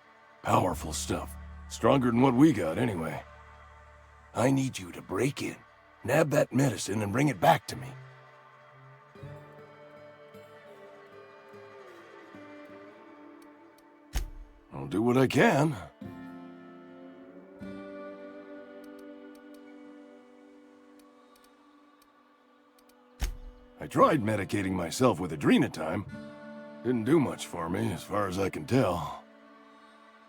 Powerful stuff. Stronger than what we got, anyway. I need you to break in, nab that medicine, and bring it back to me. I'll do what I can. I tried medicating myself with adrenatime. Didn't do much for me, as far as I can tell.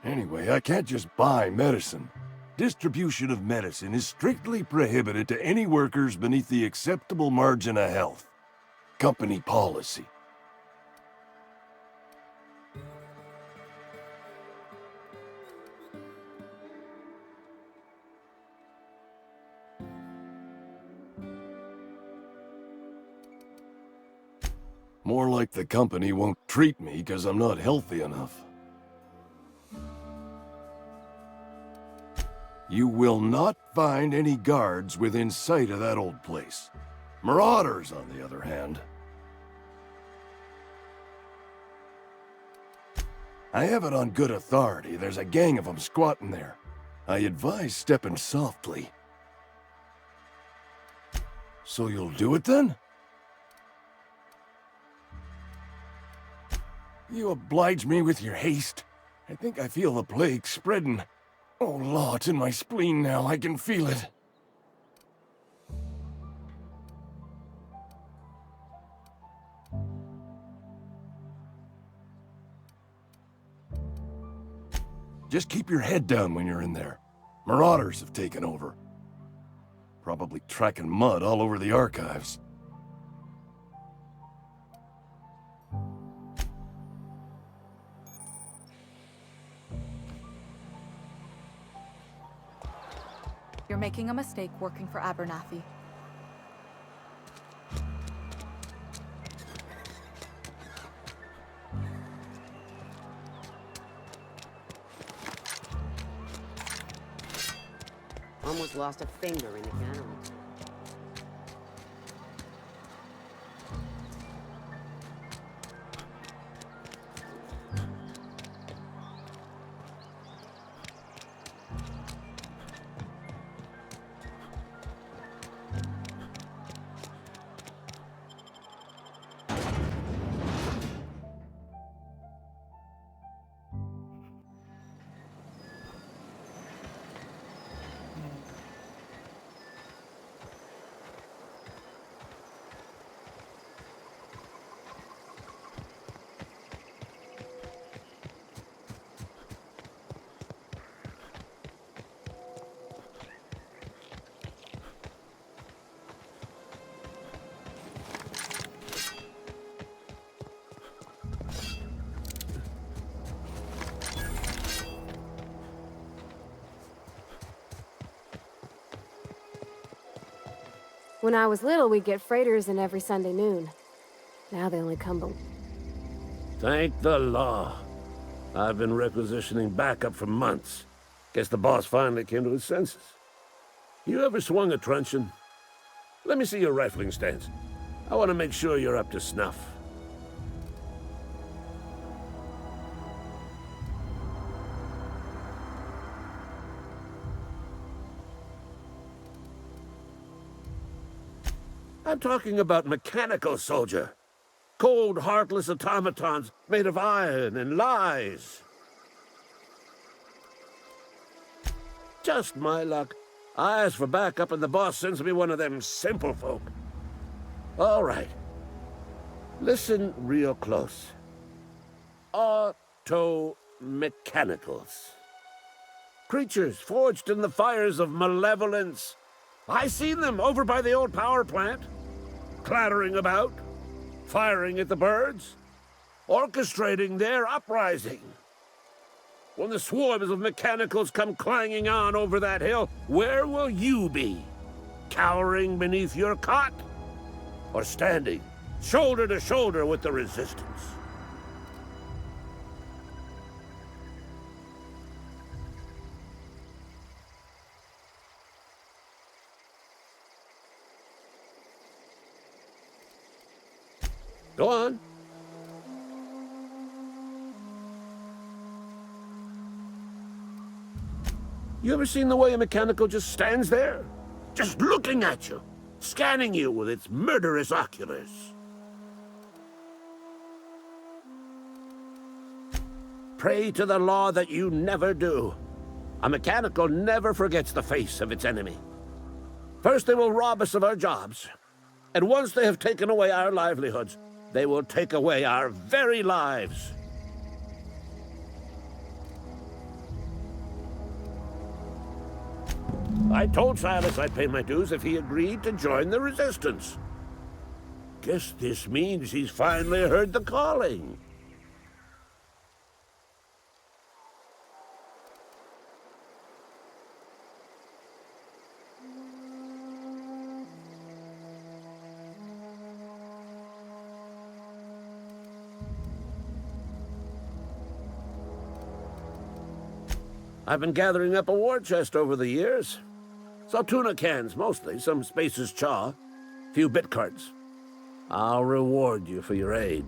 Anyway, I can't just buy medicine. Distribution of medicine is strictly prohibited to any workers beneath the acceptable margin of health. Company policy. More like the company won't treat me because I'm not healthy enough. You will not find any guards within sight of that old place. Marauders, on the other hand. I have it on good authority. There's a gang of them squatting there. I advise stepping softly. So you'll do it then? You oblige me with your haste. I think I feel the plague spreading. Oh, law, it's in my spleen now. I can feel it. Just keep your head down when you're in there. Marauders have taken over. Probably tracking mud all over the archives. You're making a mistake working for Abernathy. Almost lost a finger in the canal. When I was little, we'd get freighters in every Sunday noon. Now they only come but... Thank the law. I've been requisitioning backup for months. Guess the boss finally came to his senses. You ever swung a truncheon? Let me see your rifling stance. I want to make sure you're up to snuff. I'm talking about mechanical soldier. Cold, heartless automatons made of iron and lies. Just my luck. I ask for backup and the boss sends me one of them simple folk. All right. Listen real close. Auto-mechanicals. Creatures forged in the fires of malevolence. I seen them over by the old power plant. Clattering about, firing at the birds, orchestrating their uprising. When the swarms of mechanicals come clanging on over that hill, where will you be? Cowering beneath your cot? Or standing, shoulder to shoulder with the resistance? Go on. You ever seen the way a mechanical just stands there? Just looking at you, scanning you with its murderous oculars. Pray to the law that you never do. A mechanical never forgets the face of its enemy. First they will rob us of our jobs, and once they have taken away our livelihoods, they will take away our very lives. I told Silas I'd pay my dues if he agreed to join the resistance. Guess this means he's finally heard the calling. I've been gathering up a war chest over the years. Saw tuna cans, mostly, some Spacer's chaw, few bit cards. I'll reward you for your aid.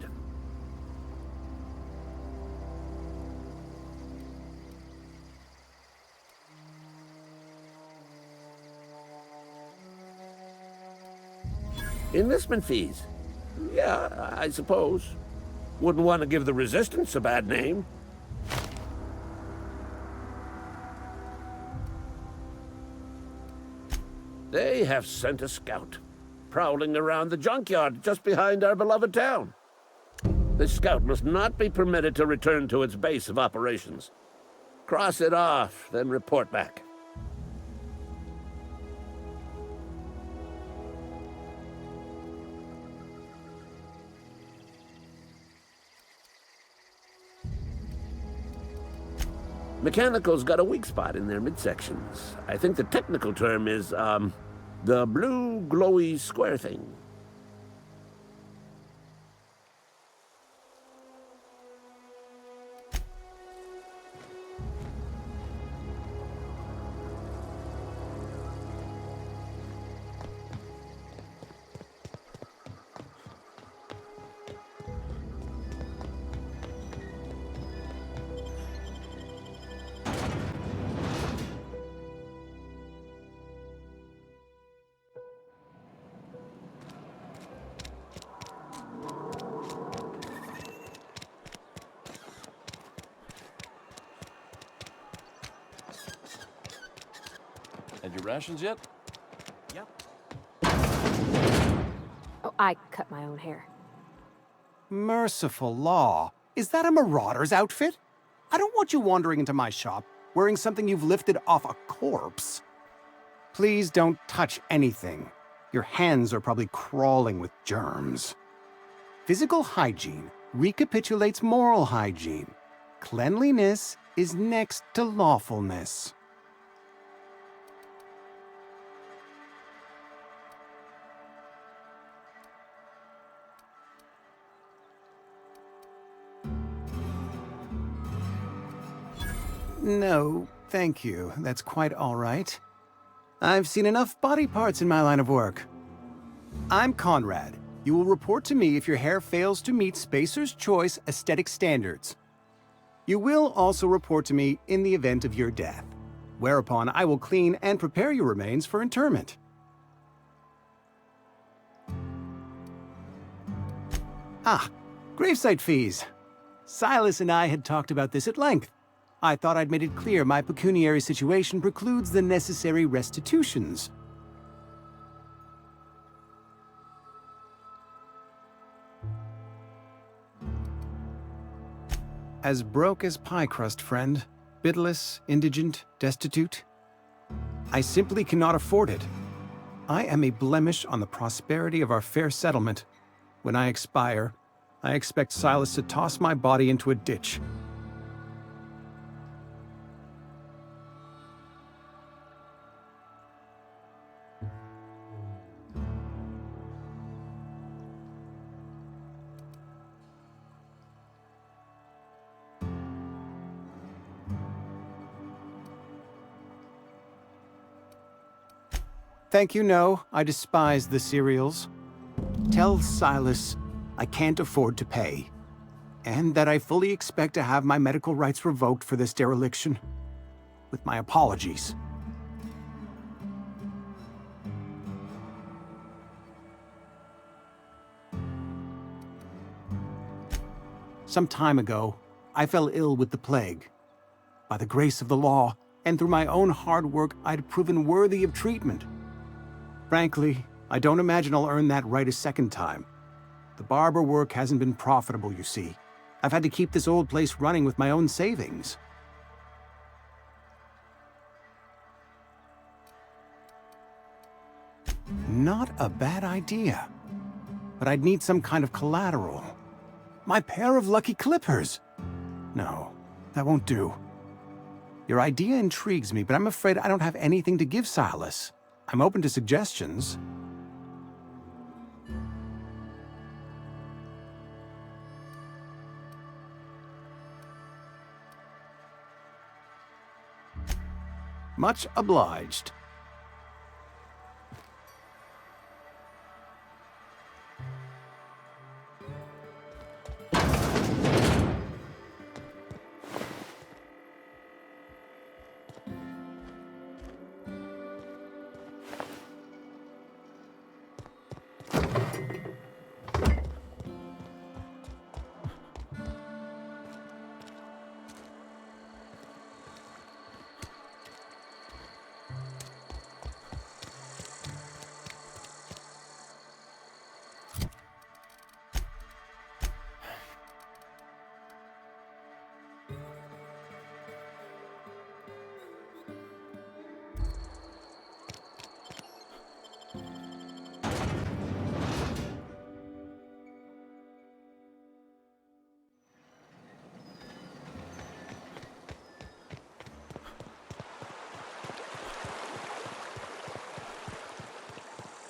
Enlistment fees? Yeah, I suppose. Wouldn't want to give the Resistance a bad name. They have sent a scout, prowling around the junkyard just behind our beloved town. This scout must not be permitted to return to its base of operations. Cross it off, then report back. Mechanical's got a weak spot in their midsections. I think the technical term is, the blue glowy square thing. Had your rations yet? Yep. Oh, I cut my own hair. Merciful law. Is that a marauder's outfit? I don't want you wandering into my shop wearing something you've lifted off a corpse. Please don't touch anything. Your hands are probably crawling with germs. Physical hygiene recapitulates moral hygiene. Cleanliness is next to lawfulness. No, thank you. That's quite all right. I've seen enough body parts in my line of work. I'm Conrad. You will report to me if your hair fails to meet Spacer's Choice aesthetic standards. You will also report to me in the event of your death, whereupon I will clean and prepare your remains for interment. Ah, gravesite fees. Silas and I had talked about this at length. I thought I'd made it clear my pecuniary situation precludes the necessary restitutions. As broke as pie crust, friend. Bitless, indigent, destitute. I simply cannot afford it. I am a blemish on the prosperity of our fair settlement. When I expire, I expect Silas to toss my body into a ditch. Thank you, no. I despise the cereals. Tell Silas I can't afford to pay, and that I fully expect to have my medical rights revoked for this dereliction. With my apologies. Some time ago, I fell ill with the plague. By the grace of the law, and through my own hard work, I'd proven worthy of treatment. Frankly, I don't imagine I'll earn that right a second time. The barber work hasn't been profitable, you see. I've had to keep this old place running with my own savings. Not a bad idea. But I'd need some kind of collateral. My pair of lucky clippers! No, that won't do. Your idea intrigues me, but I'm afraid I don't have anything to give Silas. I'm open to suggestions. Much obliged.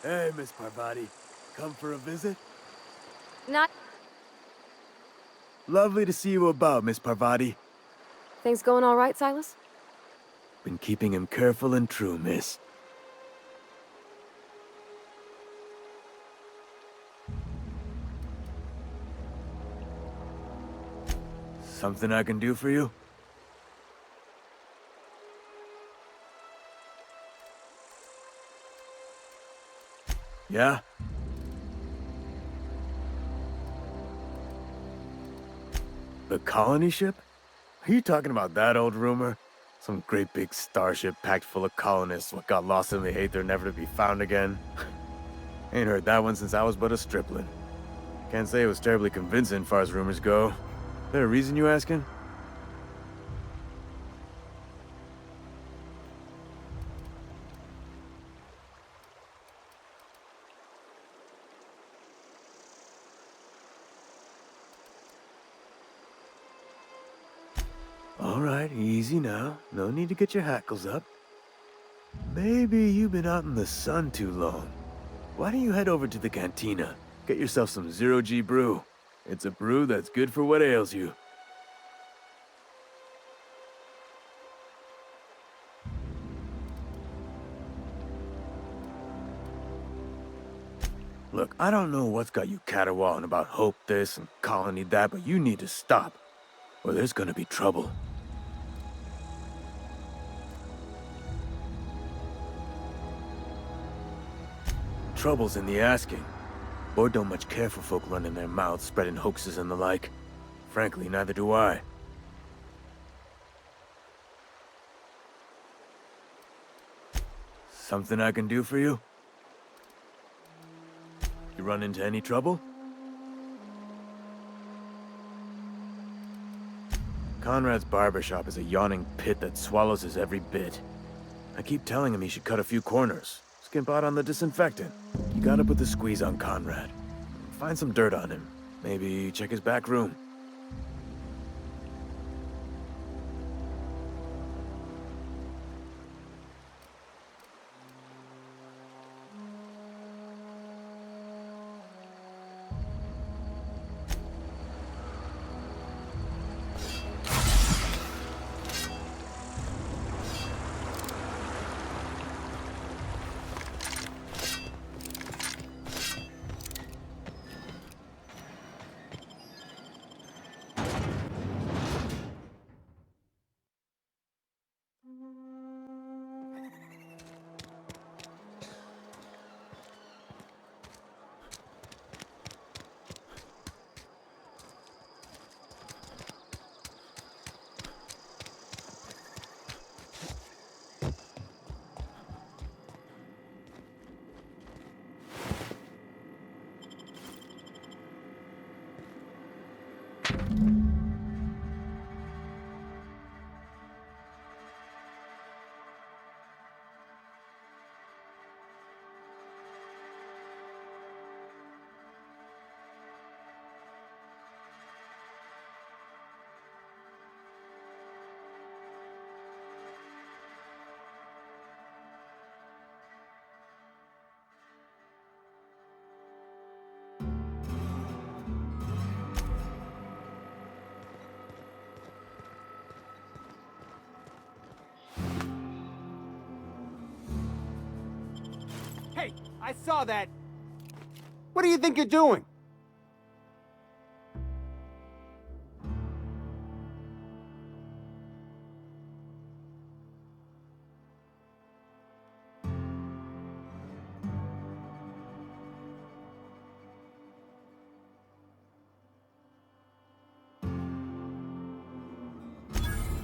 Hey, Miss Parvati. Come for a visit? Not... Lovely to see you about, Miss Parvati. Things going all right, Silas? Been keeping him careful and true, miss. Something I can do for you? Yeah? The colony ship? Are you talking about that old rumor? Some great big starship packed full of colonists what got lost in the aether never to be found again? Ain't heard that one since I was but a stripling. Can't say it was terribly convincing far as rumors go. There a reason you asking? All right, easy now. No need to get your hackles up. Maybe you've been out in the sun too long. Why don't you head over to the cantina? Get yourself some zero-G brew. It's a brew that's good for what ails you. Look, I don't know what's got you caterwauling about hope this and colony that, but you need to stop, or there's gonna be trouble. Trouble's in the asking. Board don't much care for folk running their mouths, spreading hoaxes and the like. Frankly, neither do I. Something I can do for you? You run into any trouble? Conrad's barbershop is a yawning pit that swallows his every bit. I keep telling him he should cut a few corners. Skimp out on the disinfectant. You gotta put the squeeze on Conrad. Find some dirt on him. Maybe check his back room. Hey, I saw that. What do you think you're doing?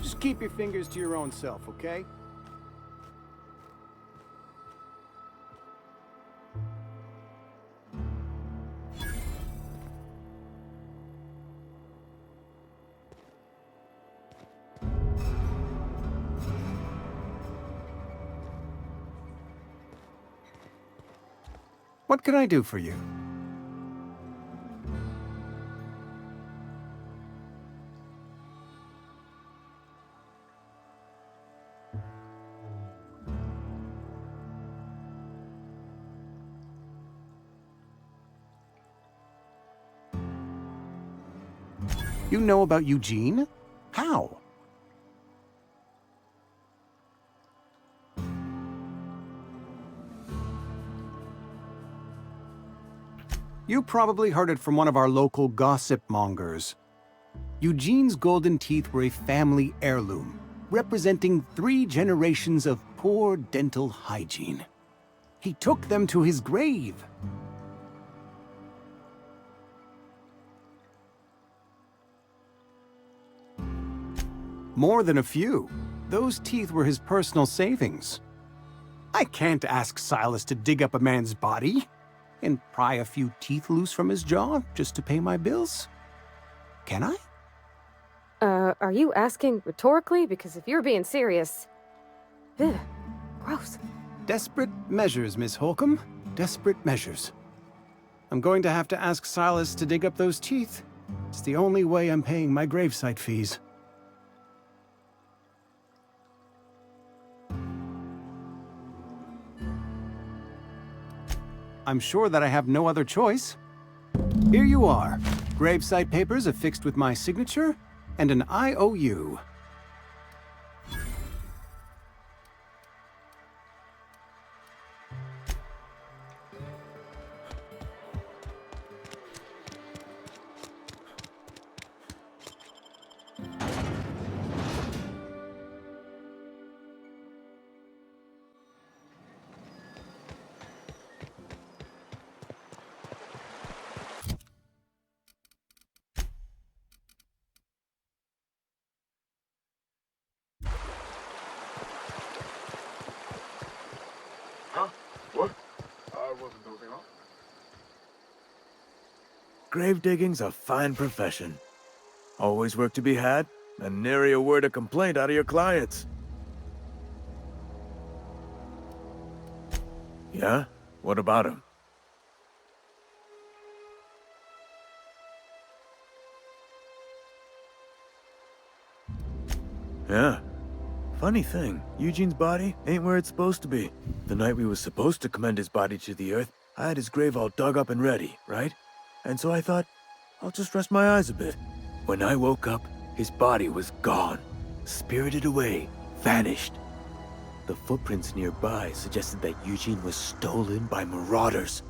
Just keep your fingers to your own self, okay? What can I do for you? You know about Eugene? How? You probably heard it from one of our local gossip mongers. Eugene's golden teeth were a family heirloom, representing 3 generations of poor dental hygiene. He took them to his grave. More than a few. Those teeth were his personal savings. I can't ask Silas to dig up a man's body and pry a few teeth loose from his jaw just to pay my bills. Can I? Are you asking rhetorically? Because if you're being serious... Ugh, gross. Desperate measures, Miss Holcomb. Desperate measures. I'm going to have to ask Silas to dig up those teeth. It's the only way I'm paying my gravesite fees. I'm sure that I have no other choice. Here you are. Gravesite papers affixed with my signature and an IOU. Grave digging's a fine profession. Always work to be had, and nary a word of complaint out of your clients. Yeah? What about him? Yeah. Funny thing, Eugene's body ain't where it's supposed to be. The night we was supposed to commend his body to the earth, I had his grave all dug up and ready, right? And so I thought, I'll just rest my eyes a bit. When I woke up, his body was gone. Spirited away, vanished. The footprints nearby suggested that Eugene was stolen by marauders.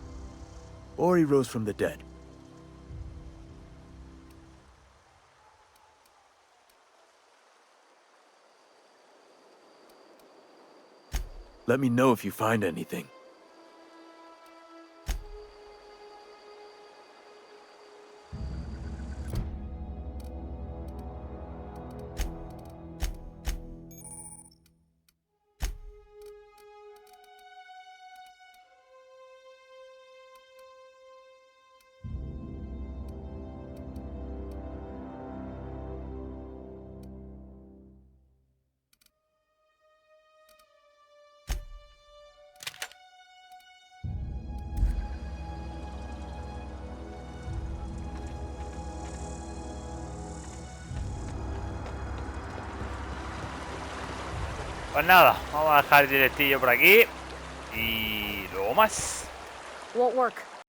Or he rose from the dead. Let me know if you find anything. Pues nada, vamos a dejar el directillo por aquí y luego más. Won't work.